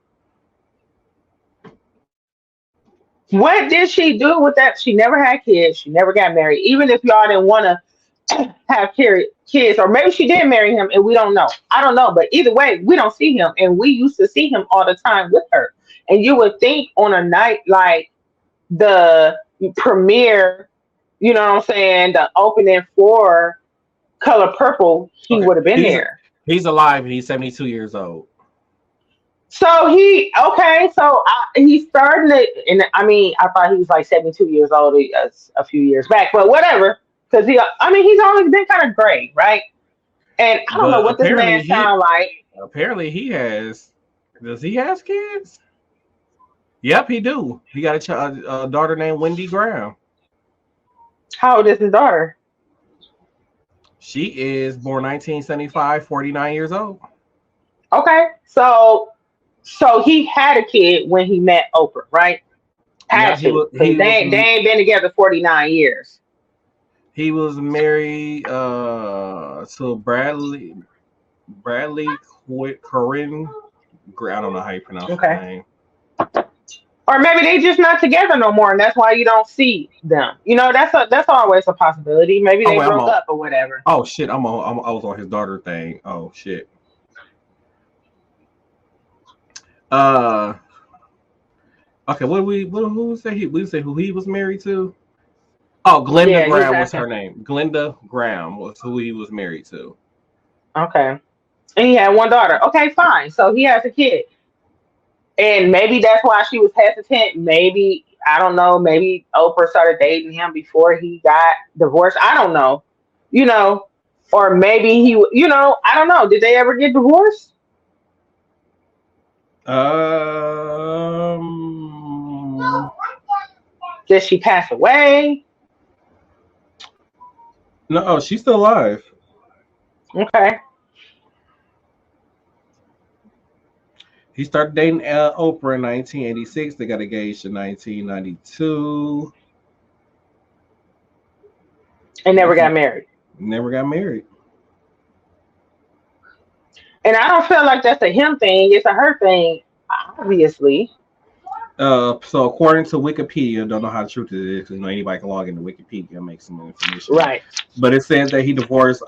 What did she do with that? She never had kids. She never got married. Even if y'all didn't want to have kids, or maybe she did marry him and we don't know. I don't know, but either way, we don't see him, and we used to see him all the time with her. And you would think on a night like the premiere, you know what I'm saying, the opening for Color Purple, he would have been there. He's alive and he's 72 years old. So he's starting it, and I mean, I thought he was like 72 years old a few years back, but whatever. Because he's always been kind of gray, right? And I don't know what this man sound like. Apparently, he has Does he have kids? Yep, he do. He got a daughter named Wendy Graham. How old is his daughter? She is born 1975, 49 years old. Okay, so he had a kid when he met Oprah, right? Yeah, Had to, because they ain't been together 49 years. he was married to Bradley Corinne. I don't know how you pronounce his Okay. name. Or maybe they just not together no more, and that's why you don't see them. That's always a possibility. Maybe Oh they wait, I'm broke on. up or whatever. Oh shit, I was on his daughter thing. Oh shit. Uh, okay. Who say he? We say who he was married to? Oh, Glenda Yeah, he was Graham was asking. her name. Glenda Graham was who he was married to. Okay, and he had one daughter. Okay, fine. So he has a kid, and maybe that's why she was hesitant. Maybe I don't know. Maybe Oprah started dating him before he got divorced. I don't know. You know, or maybe he. I don't know. Did they ever get divorced? Um, Did she pass away? no, she's still alive. Okay. He started dating Oprah in 1986. They got engaged in 1992. And never got married. Never got married. And I don't feel like that's a him thing. It's a her thing, obviously. So according to Wikipedia, don't know how true it is because anybody can log into Wikipedia and make some information. Right. But it says that he divorced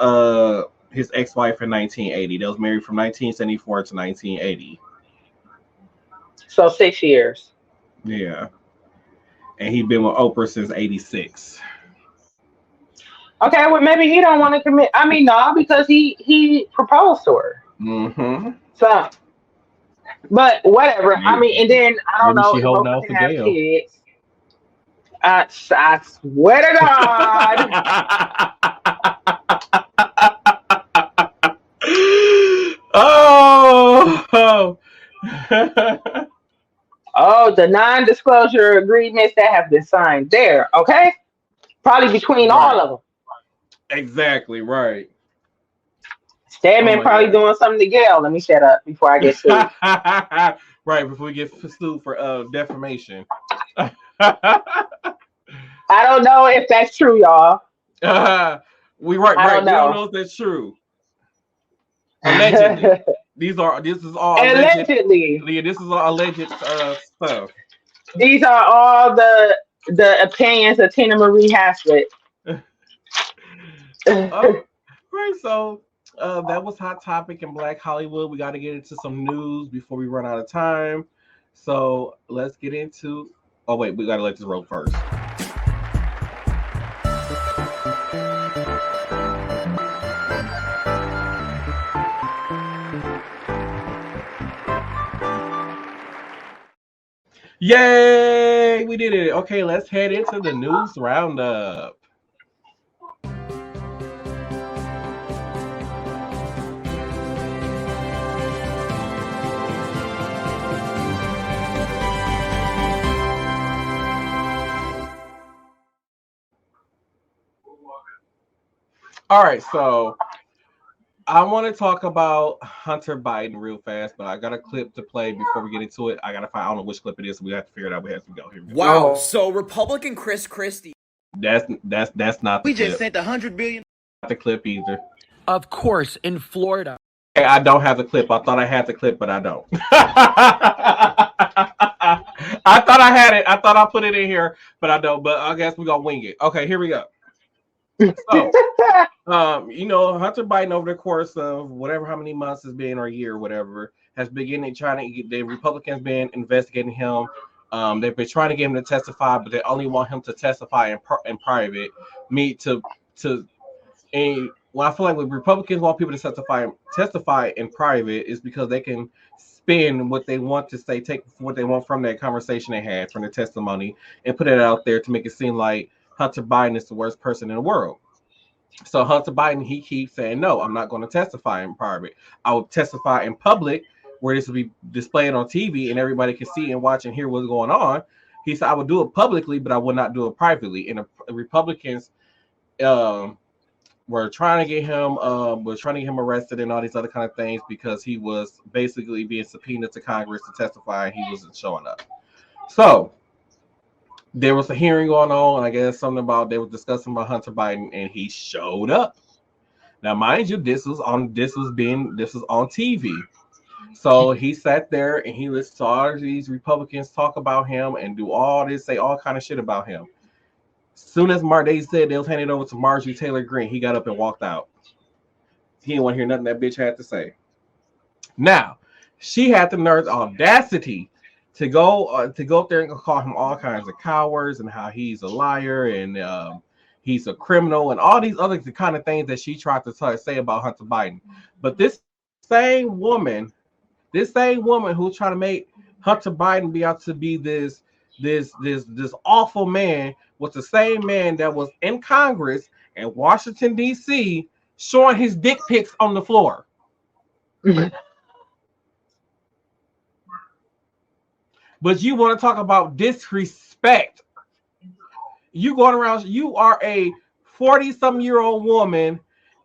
his ex-wife in 1980. They was married from 1974 to 1980. So 6 years. Yeah. And he'd been with Oprah since 86. Okay, well maybe he don't want to commit. I mean, no, because he proposed to her. Mm-hmm. So, but whatever. I mean, and then I don't Maybe know she if holding Oprah out can for have Gail. kids. I swear to God. Oh. Oh, the non-disclosure agreements that have been signed there. Okay, probably between all of them. Exactly right. Stedman probably doing something to Gail. Let me shut up before I get sued. Right, before we get sued for defamation. I don't know if that's true, y'all. We don't know if that's true. Allegedly. This is all alleged. Allegedly. Yeah, this is all alleged stuff. These are all the opinions of Tina Marie Haslett. Right, so that was Hot Topic in Black Hollywood. We got to get into some news before we run out of time. So let's get into. Oh wait, we got to let this roll first. Yay! We did it. Okay, let's head into the news roundup. All right, so I want to talk about Hunter Biden real fast, but I got a clip to play before we get into it. I don't know which clip it is, so we have to figure it out. We have to go. Here we go. Wow, so Republican Chris Christie. That's not the We clip. just sent $100 billion. Not the clip either. Of course, in Florida. Okay, I don't have the clip. I thought I had the clip, but I don't. I thought I had it. I thought I put it in here, but I don't. But I guess we're gonna wing it. Okay, here we go. So, Hunter Biden over the course of whatever how many months it's been or a year or whatever has been trying to get the Republicans been investigating him. They've been trying to get him to testify, but they only want him to testify in private. Well, I feel like when Republicans want people to testify in private is because they can spin what they want to say, take what they want from that conversation they had, from their testimony, and put it out there to make it seem like Hunter Biden is the worst person in the world. So Hunter Biden, he keeps saying, no, I'm not going to testify in private. I will testify in public where this will be displayed on TV and everybody can see and watch and hear what's going on. He said, I would do it publicly, but I would not do it privately. And the Republicans were trying to get him arrested and all these other kind of things because he was basically being subpoenaed to Congress to testify and he wasn't showing up. So there was a hearing going on, and I guess they were discussing about Hunter Biden, and he showed up. Now, mind you, this was on TV. So he sat there and he listened to all of these Republicans talk about him and do all this, say all kind of shit about him. Soon as they said they was handing it over to Marjorie Taylor Greene, he got up and walked out. He didn't want to hear nothing that bitch had to say. Now, she had the nerve, audacity to go up there and call him all kinds of cowards and how he's a liar and he's a criminal and all these other kind of things that she tried to say about Hunter Biden. But this same woman who's trying to make Hunter Biden be out to be this awful man was the same man that was in Congress in Washington, D.C. showing his dick pics on the floor. But you want to talk about disrespect. You going around, you are a 40-some-year-old woman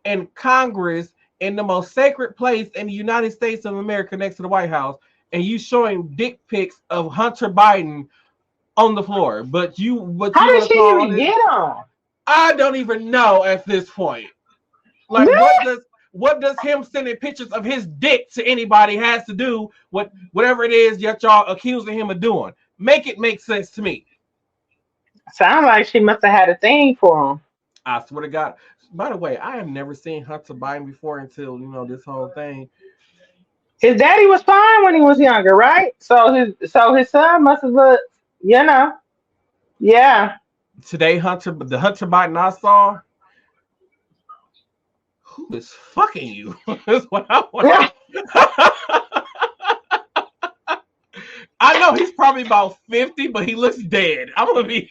in Congress in the most sacred place in the United States of America next to the White House, and you showing dick pics of Hunter Biden on the floor. How did she even get on? I don't even know at this point. Like, what does him sending pictures of his dick to anybody has to do with whatever it is that y'all accusing him of doing? Make it make sense to me. Sound like she must have had a thing for him. I swear to God. By the way, I have never seen Hunter Biden before until this whole thing. His daddy was fine when he was younger, right? So his son must have looked, yeah. Today, the Hunter Biden I saw. Who is fucking you? That's what I want. I know he's probably about 50, but he looks dead. I'm gonna be.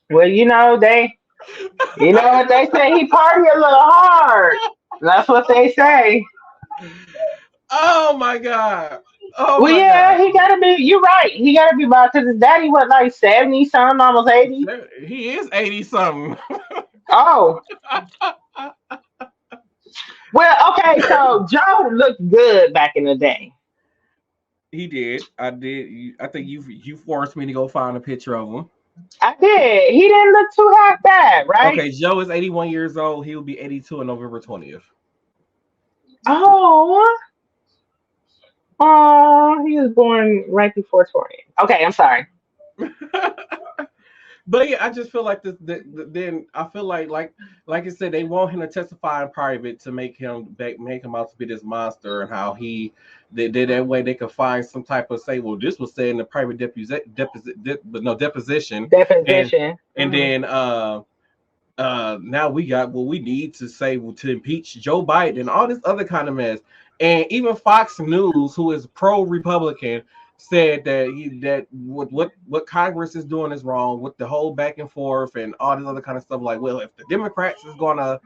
Well, what they say, he party a little hard. That's what they say. Oh my God. Oh well, yeah, he gotta be. You're right. He gotta be about, because his daddy was like 70 something, almost 80. He is 80 something. Oh. Well, okay, so Joe looked good back in the day. He did. I did. I think you forced me to go find a picture of him. I did. He didn't look too half bad, right? Okay, Joe is 81 years old. He will be 82 on November 20th. Oh, he was born right before 20. Okay, I'm sorry. But yeah, I just feel like this. Then I feel like I said, they want him to testify in private to make him out to be this monster, and how that way they could find some type of say, well, this was said in the private deposition. And then now we got what we need to say to impeach Joe Biden and all this other kind of mess. And even Fox News, who is pro-Republican, said that what Congress is doing is wrong with the whole back and forth and all this other kind of stuff. Like, well, if the Democrats is gonna,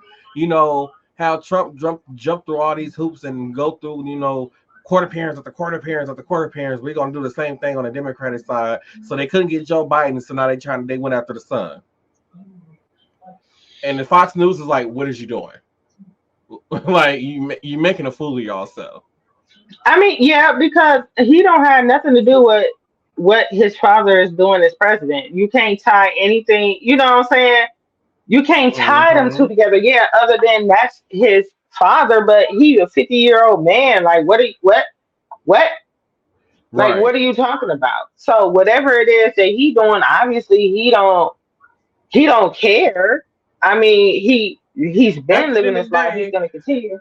have Trump jump through all these hoops and go through, court appearance after court appearance after court appearance, we're gonna do the same thing on the Democratic side. So they couldn't get Joe Biden, so now they went after the son. And the Fox News is like, what is you doing? Like, you making a fool of yourself. I mean, yeah, because he don't have nothing to do with what his father is doing as president. You can't tie anything, you know what I'm saying? You can't tie them two together. Yeah, other than that's his father, but he a 50-year-old man. Like, what? Like, Right. what are you talking about? So whatever it is that he doing, obviously he don't care. I mean, he's been living his life. He's gonna continue.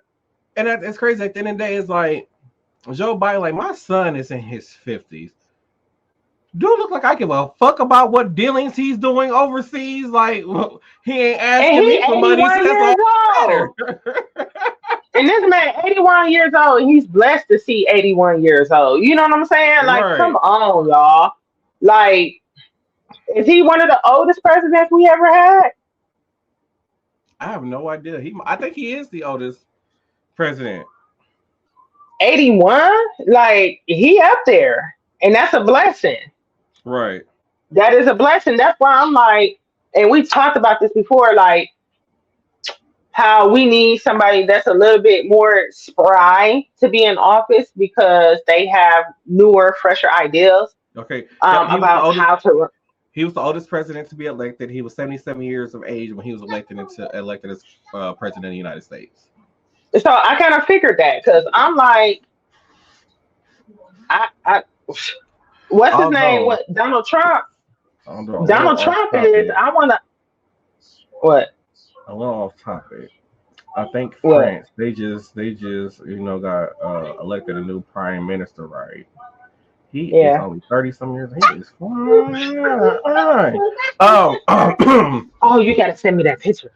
And it's crazy. At the end of the day, it's like Joe Biden, like, my son is in his 50s. Dude, look like I give a fuck about what dealings he's doing overseas. Like, he ain't asking me for money. And this man, 81 years old, he's blessed to see 81 years old. You know what I'm saying? Like, right. Come on, y'all. Like, is he one of the oldest presidents we ever had? I have no idea. I think he is the oldest president. 81, like he up there, and that's a blessing. Right. That is a blessing. That's why I'm like, and we talked about this before, like how we need somebody that's a little bit more spry to be in office because they have newer, fresher ideas Okay. Yep, about how to. he was the oldest president to be elected. He was 77 years of age when he was elected as president of the United States. So I kind of figured that because I'm like, I what's his name? Although, What Donald Trump? although a little Donald off Trump is. topic, I want to what? a little off topic. I think What? France, they just got elected a new prime minister, right? He is Yeah. only 30 some years. He is fine. Oh, you got to send me that picture.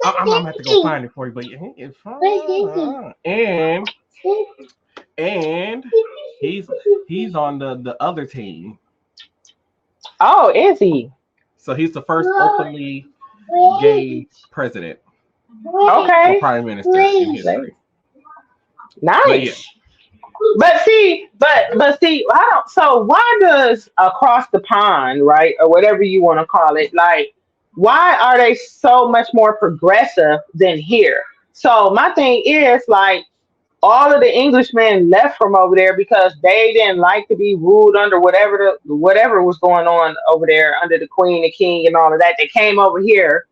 I'm gonna have to go find it for you, but he is fine. And he's on the other team. Oh, is he? So he's the first openly gay president or Okay. prime minister in history. But yeah, Nice. But see, I don't. So why does across the pond, right, or whatever you want to call it, like, why are they so much more progressive than here? So my thing is like all of the Englishmen left from over there because they didn't like to be ruled under whatever was going on over there under the Queen, the King, and all of that. They came over here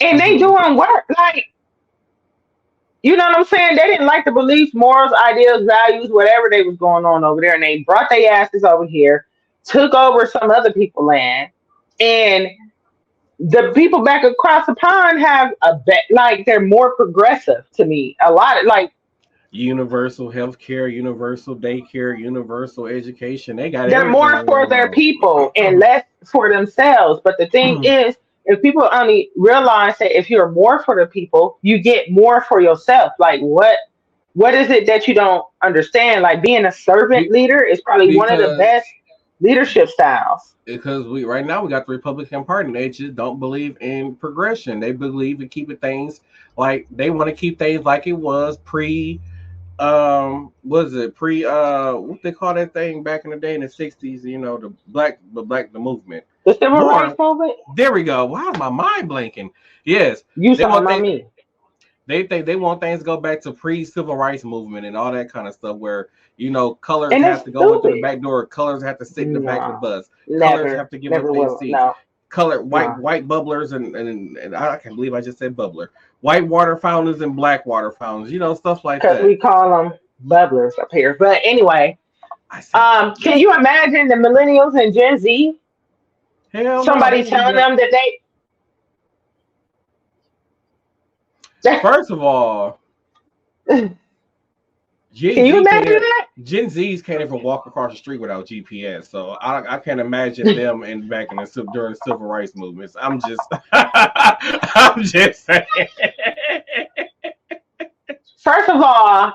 and they hmm doing work like. You know what I'm saying? They didn't like the beliefs, morals, ideas, values, whatever they was going on over there, and they brought their asses over here, took over some other people's land, and the people back across the pond have like they're more progressive to me. A lot of like universal health care, universal daycare, universal education. They got they're everything more in the for their world. people and less for themselves. But the thing is, if people only realize that if you're more for the people, you get more for yourself. Like what is it that you don't understand? Like being a servant Be- leader is probably one of the because best leadership styles. because we right now we got the Republican Party. They just don't believe in progression. They believe in keeping things like they want to keep things like it was pre was it pre what they call that thing back in the day in the 60s, the movement. The civil rights More movement, there we go. Why is my mind blanking? Yes. you They saw want my they me. they think they want things to go back to pre-civil rights movement and all that kind of stuff where colors And have it's to go into the stupid. back door, colors have to sit in the back of the No, bus, colors never, have to give up never their will. seats, No, color no. white bubblers and I can't believe I just said bubbler, white water fountains and black water fountains, stuff like Because we that. call them bubblers up here. But anyway, I said can bubblers. you imagine the millennials and Gen Z? Hell no, they Somebody would be telling like, them that they first of all, can Gen you Z can't imagine even, that? Gen Zs can't even walk across the street without GPS. So I can't imagine them back in during the civil rights movements. I'm just I'm just saying. First of all,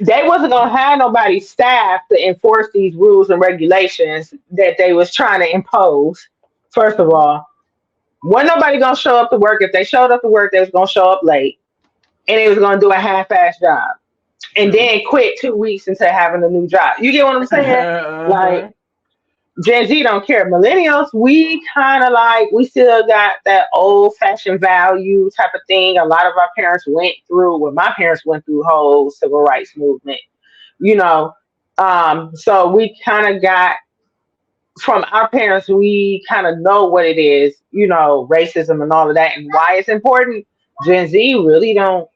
they wasn't gonna have nobody staff to enforce these rules and regulations that they was trying to impose. First of all, wasn't nobody gonna show up to work. If they showed up to work, they was gonna show up late and they was gonna do a half-ass job and True. then quit 2 weeks into having a new job. You get what I'm saying? Uh-huh. Like Gen Z don't care. Millennials, we kind of like, we still got that old fashioned value type of thing. A lot of our parents went through, well, my parents went through the whole civil rights movement, you know. So we kind of got from our parents, we kind of know what it is, racism and all of that and why it's important. Gen Z really don't,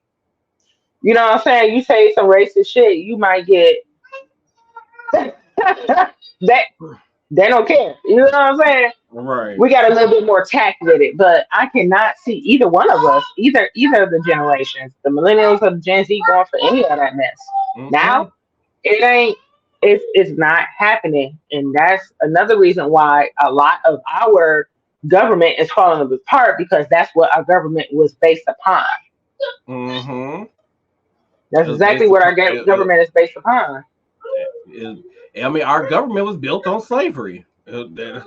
you know what I'm saying? You say some racist shit, you might get that. They don't care. You know what I'm saying? Right. We got a little bit more tact with it, but I cannot see either one of us, either of the generations, the millennials or the Gen Z, going for any of that mess. Mm-mm. Now, it ain't. It's not happening, and that's another reason why a lot of our government is falling apart because that's what our government was based upon. Mm-hmm. That's It was exactly based what our upon government is based upon. I mean, our government was built on slavery.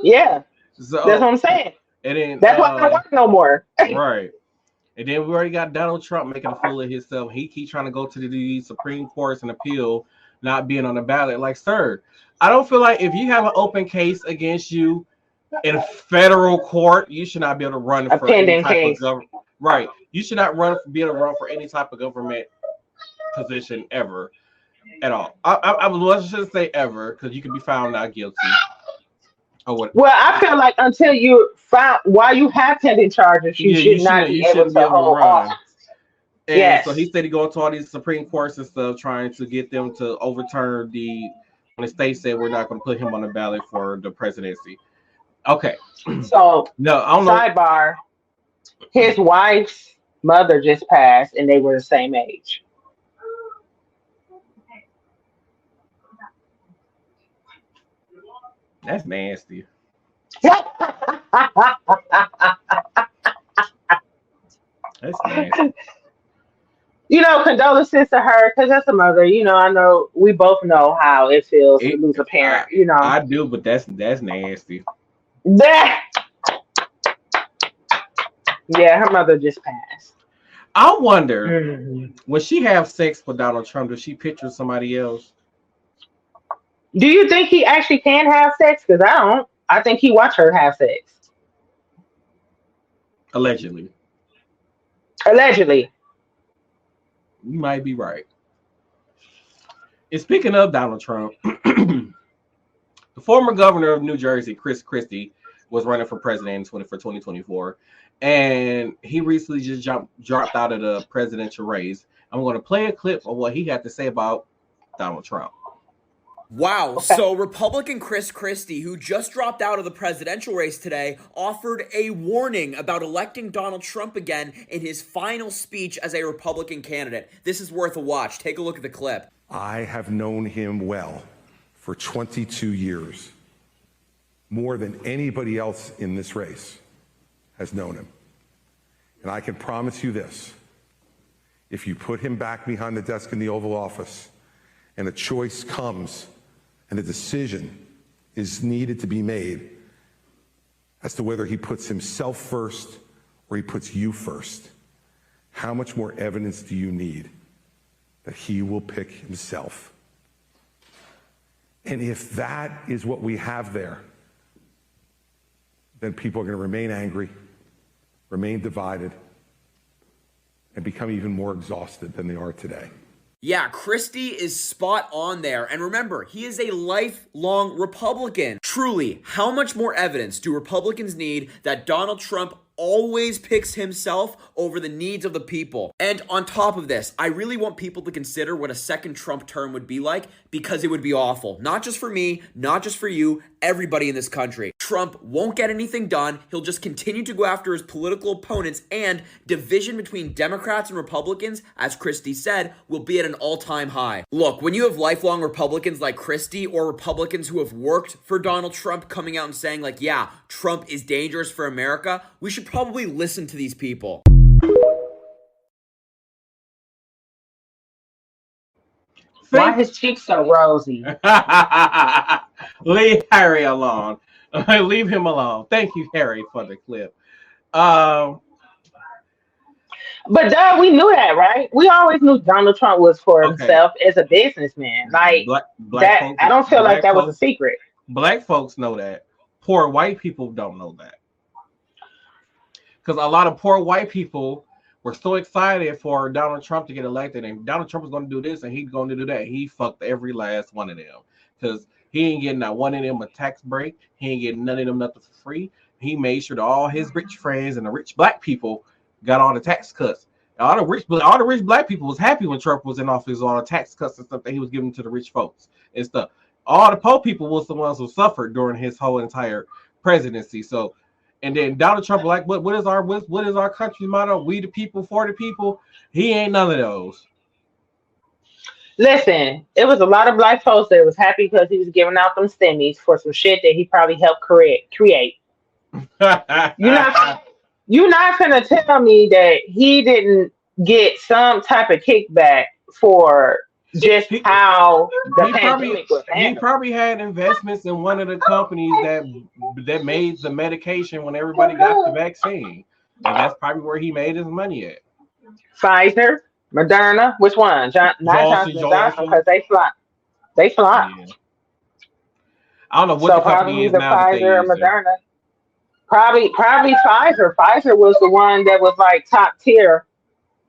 Yeah, that's what So I'm saying. and then That's why I don't work no more. right. And then we already got Donald Trump making a fool of himself. He keep trying to go to the Supreme Courts and appeal not being on the ballot. Like, sir, I don't feel like if you have an open case against you in federal court, you should not be able to run A for any pending type case. of government. Right. You should not be able to run for any type of government position ever at all. I was just say ever because you can be found not guilty or what. Well, I feel like until you found while you have pending charges, you should not be able to hold office. And Yes. so he said he going to all these Supreme Courts and stuff, trying to get them to overturn when the state said we're not going to put him on the ballot for the presidency. Okay. So No, I don't know. sidebar, his wife's mother just passed and they were the same age. That's nasty. That's nasty. Condolences to her because that's a mother. I know we both know how it feels to lose a parent. I do, but that's nasty. That, yeah, her mother just passed. I wonder Mhm. when she have sex with Donald Trump, does she picture somebody else? Do you think he actually can have sex? Because I don't. I think he watched her have sex. Allegedly. Allegedly. You might be right. And speaking of Donald Trump, the former governor of New Jersey, Chris Christie, was running for president for 2024. And he recently just dropped out of the presidential race. I'm going to play a clip of what he had to say about Donald Trump. Wow. Okay. So Republican Chris Christie, who just dropped out of the presidential race today, offered a warning about electing Donald Trump again in his final speech as a Republican candidate. This is worth a watch. Take a look at the clip. I have known him well for 22 years, more than anybody else in this race has known him. And I can promise you this, if you put him back behind the desk in the Oval Office and a choice comes and a decision is needed to be made as to whether he puts himself first or he puts you first, how much more evidence do you need that he will pick himself? And if that is what we have there, then people are going to remain angry, remain divided, and become even more exhausted than they are today. Yeah, Christie is spot on there. And remember, he is a lifelong Republican. Truly, how much more evidence do Republicans need that Donald Trump always picks himself over the needs of the people? And on top of this, I really want people to consider what a second Trump term would be like, because it would be awful. Not just for me, not just for you, everybody in this country. Trump won't get anything done. He'll just continue to go after his political opponents, and division between Democrats and Republicans, as Christie said, will be at an all-time high. Look, when you have lifelong Republicans like Christie, or Republicans who have worked for Donald Trump coming out and saying like, yeah, Trump is dangerous for America, we should probably listen to these people. Why his cheeks so rosy? Leave Harry alone. Leave him alone. Thank you, Harry, for the clip. But Doug, we knew that, right? We always knew Donald Trump was for himself as a businessman. Like black that, folks, I don't feel like that was a folks- secret. Black folks know that. Poor white people don't know that. Because a lot of poor white people were so excited for Donald Trump to get elected, and Donald Trump was going to do this and he's going to do that. He fucked every last one of them, because he ain't getting not one of them a tax break. He ain't getting none of them nothing for free. He made sure that all his rich friends and the rich black people got all the tax cuts. All the rich black people was happy when Trump was in office, all the tax cuts and stuff that he was giving to the rich folks and stuff. All the poor people was the ones who suffered during his whole entire presidency. So, and then Donald Trump, like, what is our country's motto? We the people, for the people. He ain't none of those. Listen, it was a lot of black folks that was happy because he was giving out them stimmies for some shit that he probably helped create. You're not gonna tell me that he didn't get some type of kickback for just how the pandemic was handled. He probably had investments in one of the companies that made the medication when everybody got the vaccine. And that's probably where he made his money at. Pfizer, Moderna, which one? Not Johnson Johnson & Johnson, Johnson. because they flop. They flop. Yeah. I don't know what So the company probably is either now that they Pfizer or using. Moderna. Probably Pfizer. Pfizer was the one that was like top tier,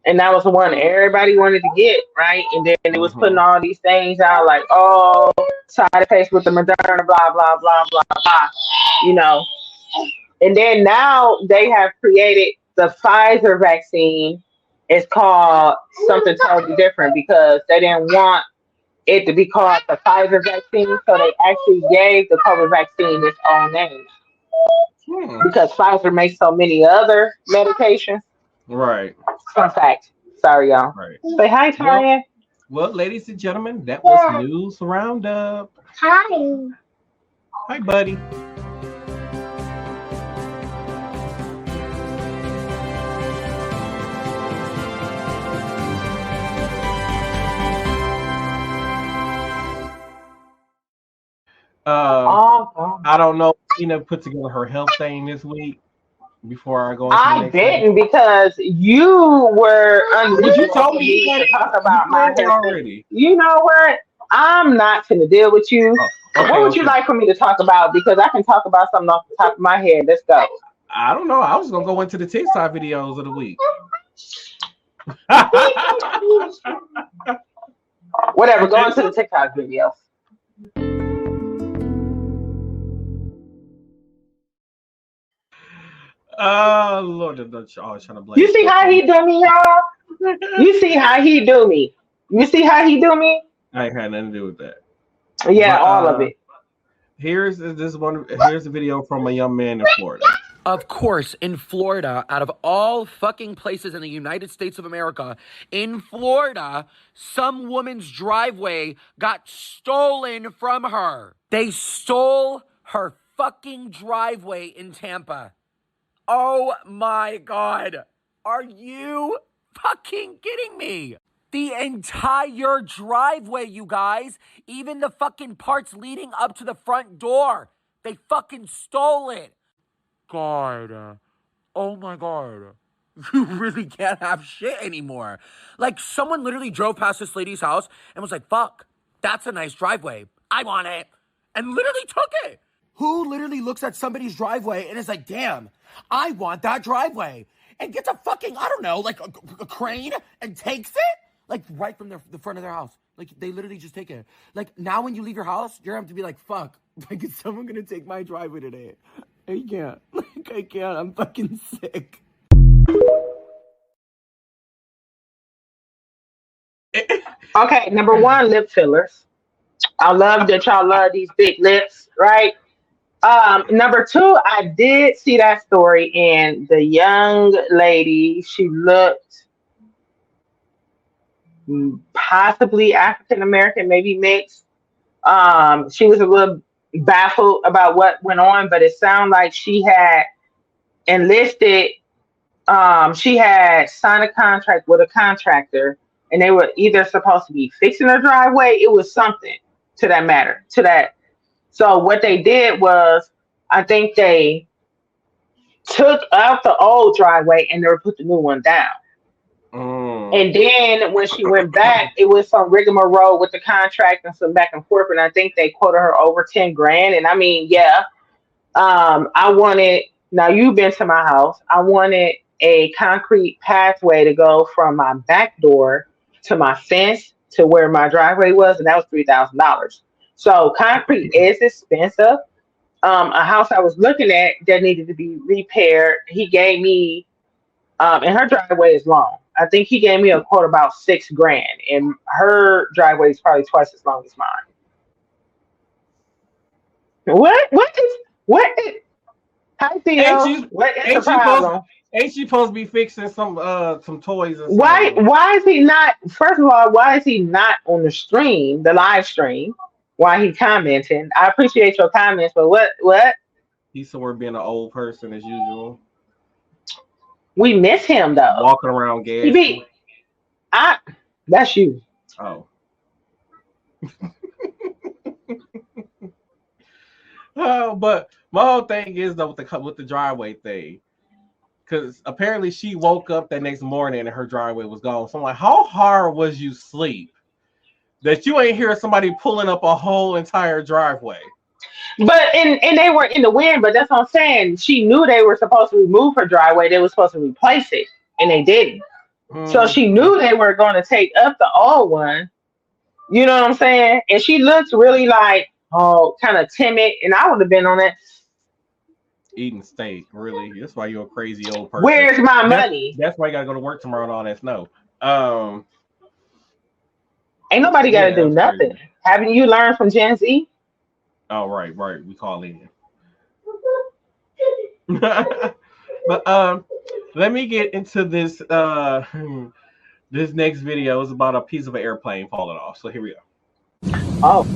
and that was the one everybody wanted to get, right? And then it was Hmm. putting all these things out like, oh, side effects with the Moderna, blah blah blah blah blah, you know. And then now they have created the Pfizer vaccine. It's called something totally different because they didn't want it to be called the Pfizer vaccine, so they actually gave the COVID vaccine its own name Hmm. because Pfizer makes so many other medications. Right. Fun fact. Sorry, y'all. Right. Say hi, Well, Tanya. well, ladies and gentlemen, that was News Roundup. Hi. Hi, buddy. Um, Oh, I don't know. Tina put together her health thing this week before I go into the I next thing. didn't because you were But you unreasonable told for me you me had to it. talk You about my planned it health thing. already. You know what? I'm not going to deal with you. Oh, What okay, would you okay. like for me to talk about? Because I can talk about something off the top of my head. Let's go. I don't know. I was gonna go into the TikTok videos of the week. Whatever. Go into the TikTok video. Oh Lord, I'm always trying to blame You see how something. he do me, y'all? You see how he do me? You see how he do me? I ain't had nothing to do with that. Yeah, But all of it. here's this one. Here's a video from a young man in Florida. Of course, in Florida, out of all fucking places in the United States of America, in Florida, some woman's driveway got stolen from her. They stole her fucking driveway in Tampa. Oh my God. Are you fucking kidding me? The entire driveway, you guys, even the fucking parts leading up to the front door, they fucking stole it. God. Oh my God. You really can't have shit anymore. Like, someone literally drove past this lady's house and was like, fuck, that's a nice driveway. I want it. And literally took it. Who literally looks at somebody's driveway and is like, damn, I want that driveway. And gets a fucking, I don't know, like a crane and takes it? Like, right from the front of their house. Like, they literally just take it. Like, now when you leave your house, you're going to have to be like, fuck, like, is someone going to take my driveway today? I can't. Like, I can't. I'm fucking sick. Okay, number one, lip fillers. I love that y'all love these big lips, right? Number two, I did see that story, and the young lady, she looked possibly African American, maybe mixed. She was a little baffled about what went on, but it sounded like she had enlisted. She had signed a contract with a contractor, and they were either supposed to be fixing her driveway. It was something to that matter. To that. So what they did was, I think they took out the old driveway and they put the new one down. And then when she went back, it was some rigmarole with the contract and some back and forth. And I think they quoted her over 10 grand. And I mean, yeah, I wanted, now you've been to my house. I wanted a concrete pathway to go from my back door to my fence to where my driveway was. And that was $3,000. So concrete is expensive. A house I was looking at that needed to be repaired, he gave me, and her driveway is long. I think he gave me a quote about 6 grand, and her driveway is probably twice as long as mine. What? What is? Hi Ain't Theo. you What is the ain't she supposed problem? ain't she supposed to be fixing some toys or Why? something? Why is he not? First of all, why is he not on the stream, the live stream? Why he commenting? I appreciate your comments, but what? What? He's somewhere being an old person as usual, We miss him though. walking around He gassy. be. I. That's you. Oh. Oh, but my whole thing is though with the driveway thing. because apparently she woke up that next morning and her driveway was gone. So I'm like, how hard was you sleep that you ain't hear somebody pulling up a whole entire driveway? But and they were in the wind, but that's what I'm saying. She knew they were supposed to remove her driveway. They were supposed to replace it, and they didn't. So she knew they were going to take up the old one. You know what I'm saying? And she looked really like, oh, kind of timid. And I would have been on that. Eating steak, really? That's why you're a crazy old person. Where's my money? That's why you got to go to work tomorrow and all that snow. Ain't nobody got to do nothing. Crazy. Haven't you learned from Gen Z? Oh, right. We call in. But let me get into this. This next video is about a piece of an airplane falling off. So here we go. Oh.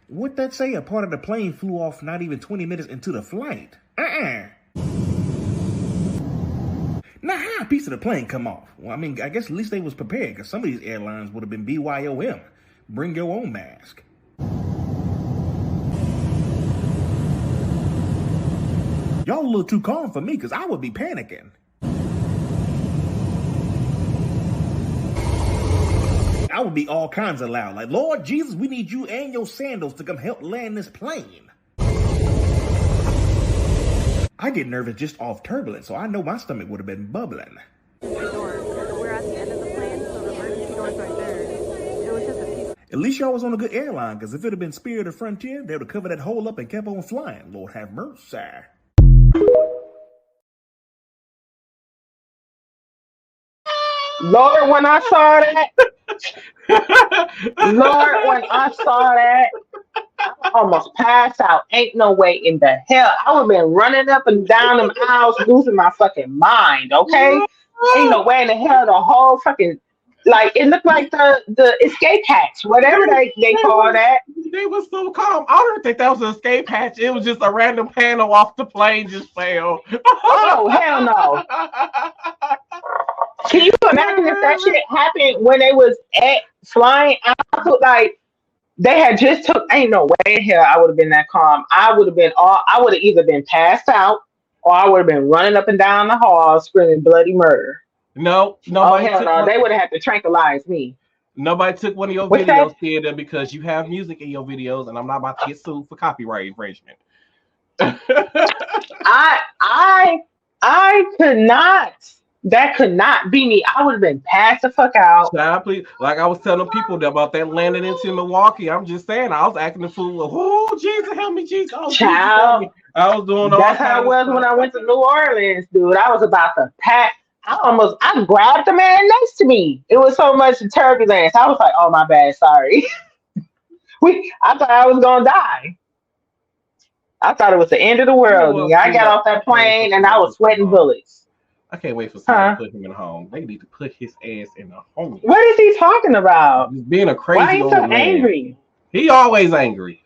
What'd that say? A part of the plane flew off not even 20 minutes into the flight. Now, how a piece of the plane come off? Well, I mean, I guess at least they was prepared, because some of these airlines would have been BYOM. Bring your own mask. Y'all a little too calm for me, because I would be panicking. I would be all kinds of loud. Like, Lord Jesus, we need you and your sandals to come help land this plane. I get nervous just off turbulence, so I know my stomach would have been bubbling. We're at the end of the plane, so the emergency door's right there. It was just a piece. At least y'all was on a good airline, because if it had been Spirit or Frontier, they would have covered that hole up and kept on flying. Lord have mercy. Lord, when I saw that, Lord, when I saw that, I almost passed out. Ain't no way in the hell. I would have been running up and down them aisles, losing my fucking mind, okay? Ain't no way in the hell the whole fucking, like, it looked like the escape hatch, whatever they call that. They was so calm. I don't think that was an escape hatch. It was just a random panel off the plane just fell. Oh, hell no. Can you imagine if that shit happened when they was flying out? Like, they had just took, ain't no way in hell I would have been that calm. I would have either been passed out or I would have been running up and down the hall screaming bloody murder. No. Oh, hell no. They would have had to tranquilize me. Nobody took one of your videos, Theater, because you have music in your videos, and I'm not about to get sued for copyright infringement. I could not. That could not be me. I would have been passed the fuck out. Child, please. Like I was telling people about that landing into Milwaukee. I'm just saying, I was acting the fool. Oh, Jesus, help me, Jesus. Oh, child. Jesus, I was doing all that's how it was when I went to New Orleans, dude. I was about to pack. I grabbed the man next to me. It was so much turbulence. I was like, oh, my bad. Sorry. I thought I was going to die. I thought it was the end of the world. I got off that plane and I was sweating bullets. I can't wait for someone to put him in a home. They need to put his ass in a home. What is he talking about? He's being a crazy Why are you so man. angry? He always angry.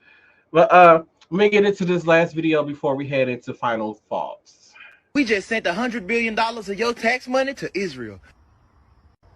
But let me get into this last video before we head into final thoughts. We just sent $100 billion of your tax money to Israel.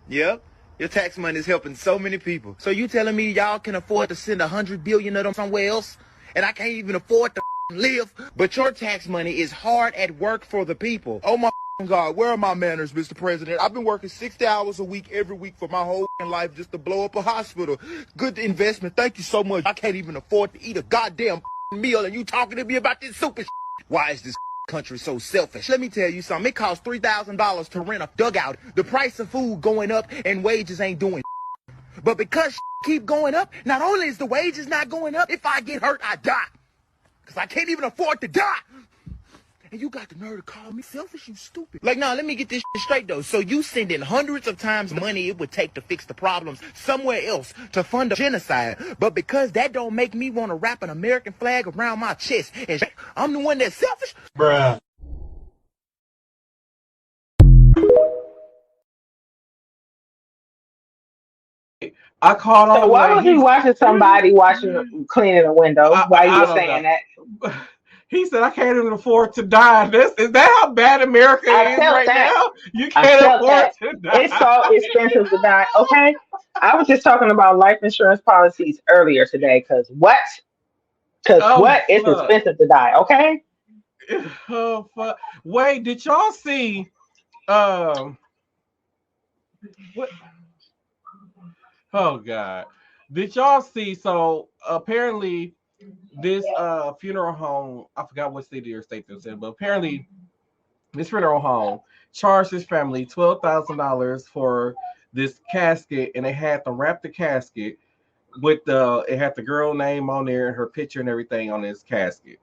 Yep. Your tax money is helping so many people. So you telling me y'all can afford to send $100 billion of them somewhere else? And I can't even afford to live? But your tax money is hard at work for the people. Oh my God, where are my manners, Mr. President? I've been working 60 hours a week every week for my whole life just to blow up a hospital. Good investment. Thank you so much. I can't even afford to eat a goddamn meal and you talking to me about this super Why is this country so selfish? Let me tell you something. It costs $3,000 to rent a dugout. The price of food going up and wages ain't doing But because keep going up, not only is the wages not going up, if I get hurt, I die. Because I can't even afford to die. And you got the nerve to call me selfish, you stupid. Like, nah, let me get this straight, though. So you sending hundreds of times the money it would take to fix the problems somewhere else to fund a genocide. But because that don't make me want to wrap an American flag around my chest, and I'm the one that's selfish? Bruh. I caught on. So why was he watching somebody cleaning a window while you were saying that? He said, I can't even afford to die. Is that how bad America is right now? You can't afford to die. It's so expensive to die. Okay. I was just talking about life insurance policies earlier today. Because what? It's expensive to die. Okay. Oh fuck! Wait, did y'all see? What? Oh god! Did y'all see? So apparently, this funeral home. I forgot what city or state this in, but apparently, this funeral home charged his family $12,000 for this casket, and they had to wrap the casket with the. It had the girl name on there and her picture and everything on this casket.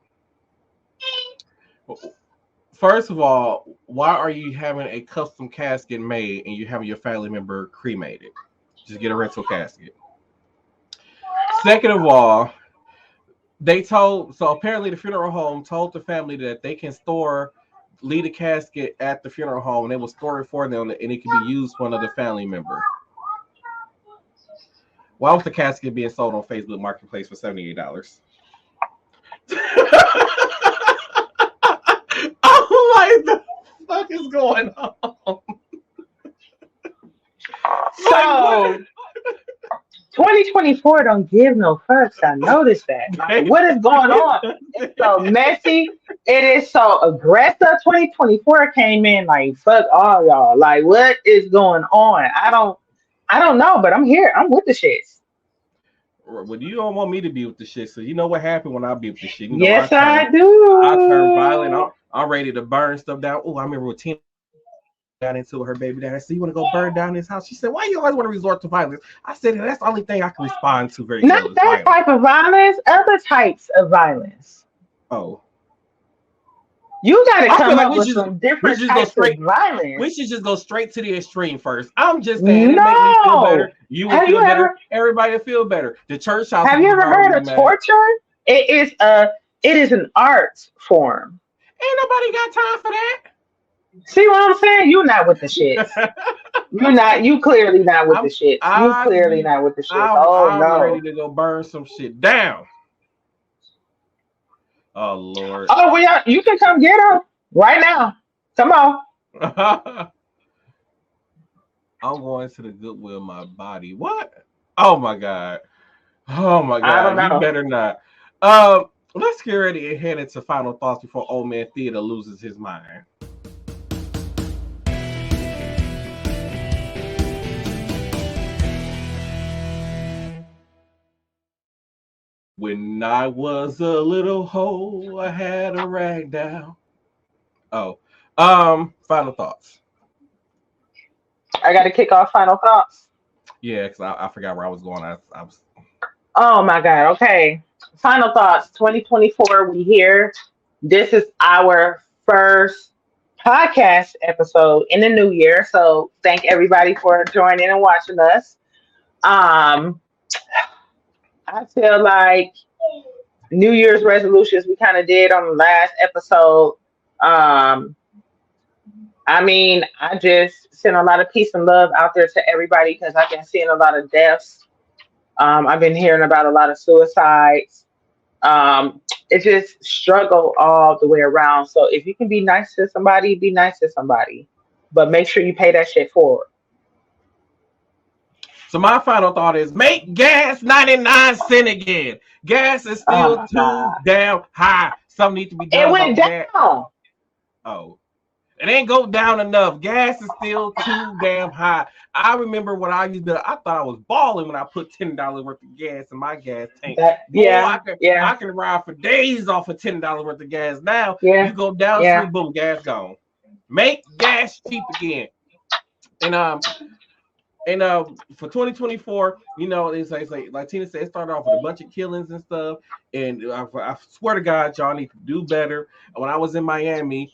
First of all, why are you having a custom casket made and you having your family member cremated? Just get a rental casket. Second of all, apparently the funeral home told the family that they can leave the casket at the funeral home and they will store it for them and it can be used for another family member. Why was the casket being sold on Facebook Marketplace for $78? I'm like, the fuck is going on? So 2024 don't give no fucks. I noticed that. Like, what is going on? It's so messy. It is so aggressive. 2024 came in like fuck all y'all. Like, what is going on? I don't know, but I'm here. I'm with the shits. Well, you don't want me to be with the shit, so you know what happened when I be with the shit. Yes, I do. I turn violent. I'm ready to burn stuff down. Oh, I remember when Tina got into her baby dad. I said, "You want to go burn down his house?" She said, "Why you always want to resort to violence?" I said, "That's the only thing I can respond to very well." Not that type of violence. Other types of violence. Oh, you got to come like up with some different types of violence. We should just go straight to the extreme first. I'm just saying, it make me feel better. You will feel better. Everybody will feel better. The church house. Have you ever heard of torture? It is an art form. Ain't nobody got time for that. See what I'm saying? You're not with the shit. You clearly not with the shit. You clearly not with the shit. I'm ready to go burn some shit down. Oh Lord. Oh, you can come get her right now. Come on. I'm going to the Goodwill my body. What? Oh my God. Oh my God. You better not. Let's get ready and head into final thoughts before old man Theater loses his mind. When I was a little hoe, I had a rag down. Oh, final thoughts. I got to kick off final thoughts. Yeah, because I forgot where I was going. I was. Oh my God. Okay. Final thoughts. 2024. We here. This is our first podcast episode in the new year. So thank everybody for joining and watching us. I feel like New Year's resolutions we kind of did on the last episode. I just send a lot of peace and love out there to everybody because I've been seeing a lot of deaths. I've been hearing about a lot of suicides. It's just struggle all the way around. So if you can be nice to somebody, be nice to somebody. But make sure you pay that shit forward. So my final thought is make gas 99 cents again. Gas is still too damn high. Something needs to be done. It went down. Oh. It ain't go down enough. Gas is still too damn high. I remember when I thought I was balling when I put $10 worth of gas in my gas tank. I can ride for days off of $10 worth of gas. Now you go down the street, boom, gas gone. Make gas cheap again. And for 2024, it's like Tina said, it started off with a bunch of killings and stuff. And I swear to God, y'all need to do better. When I was in Miami,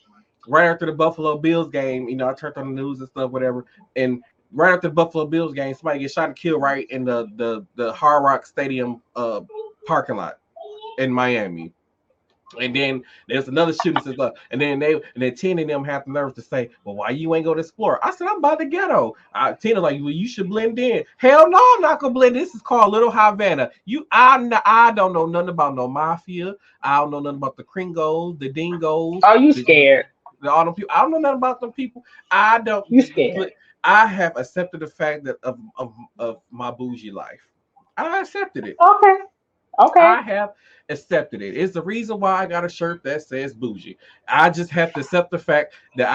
right after the Buffalo Bills game, I turned on the news and stuff, whatever. And right after the Buffalo Bills game, somebody gets shot and killed right in the Hard Rock Stadium parking lot in Miami. And then there's another shooting stuff, and then 10 of them have the nerve to say, "Well, why you ain't go to explore?" I said, "I'm by the ghetto." Tina like, "Well, you should blend in." Hell no, I'm not gonna blend. This is called Little Havana. I don't know nothing about no mafia. I don't know nothing about the Kringos, the Dingos. Oh, you scared? All them people. I don't know nothing about them people. I don't. You scared? I have accepted the fact that of my bougie life. I accepted it. Okay. I have accepted it. It's the reason why I got a shirt that says bougie. I just have to accept the fact that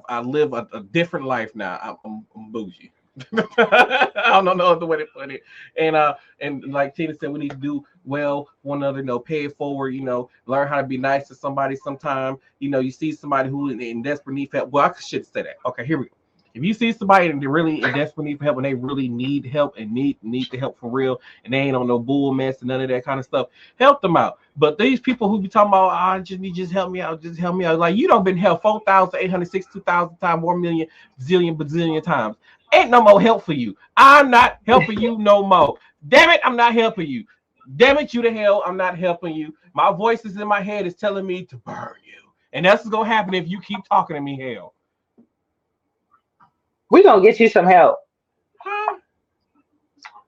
I live a different life now. I'm bougie. I don't know no other way to put it. And like Tina said, we need to do well one another, pay it forward, learn how to be nice to somebody sometime. You see somebody who in desperate need for help. Well, I should say that. Okay, here we go. If you see somebody and they're really in desperate need for help and they really need help and need the help for real and they ain't on no bull mess and none of that kind of stuff, help them out. But these people who be talking about, just help me out, just help me out. Like, you don't been helped 4,862,000 times, 1 million, zillion, bazillion times. Ain't no more help for you. I'm not helping you no more. Damn it, I'm not helping you. Damn it, you to hell, I'm not helping you. My voices in my head is telling me to burn you. And that's what's going to happen if you keep talking to me, hell. We're going to get you some help. Huh?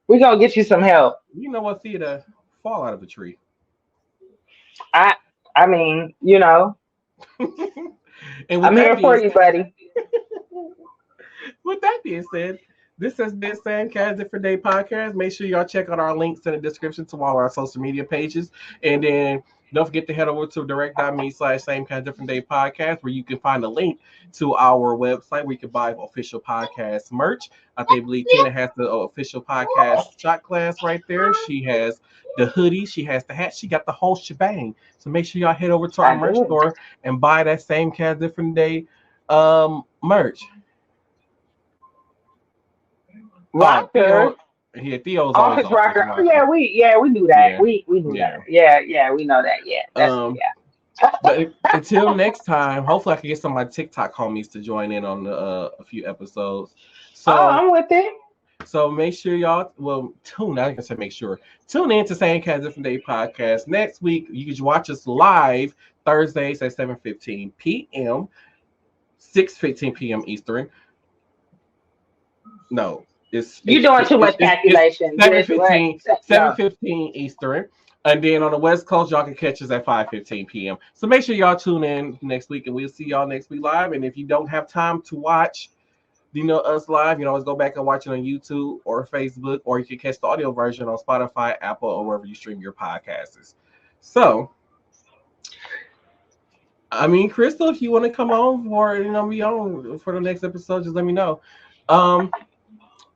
We're going to get you some help. You know what, Theater? Fall out of a tree. I mean, And I'm here for you, buddy. With that being said, this has been Sam Cast Different Day Podcast. Make sure y'all check out our links in the description to all our social media pages. And then don't forget to head over to direct.me/Same Cast Different Day Podcast, where you can find a link to our website where you can buy official podcast merch. I believe Tina has the official podcast shot glass right there. She has the hoodie. She has the hat. She got the whole shebang. So make sure y'all head over to our merch store and buy that Same Cast Different Day merch. Rocker. Theo's Office always rocker. Oh, yeah, we knew that. Yeah. We knew that. Yeah, we know that. Yeah. But until next time, hopefully I can get some of my TikTok homies to join in on a few episodes. So I'm with it. So make sure y'all tune in to Same Cast Different Day Podcast. Next week, you can watch us live Thursdays at 7:15 p.m. 6:15 p.m. Eastern. No, you're doing too much calculation. 7:15 Eastern. And then on the West Coast, y'all can catch us at 5:15 p.m. So make sure y'all tune in next week, and we'll see y'all next week live. And if you don't have time to watch, us live, you can always go back and watch it on YouTube or Facebook, or you can catch the audio version on Spotify, Apple, or wherever you stream your podcasts. So, Crystal, if you want to come on for be on for the next episode, just let me know.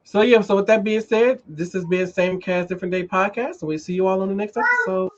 So with that being said, this has been Same Cast Different Day Podcast, and we'll see you all on the next episode.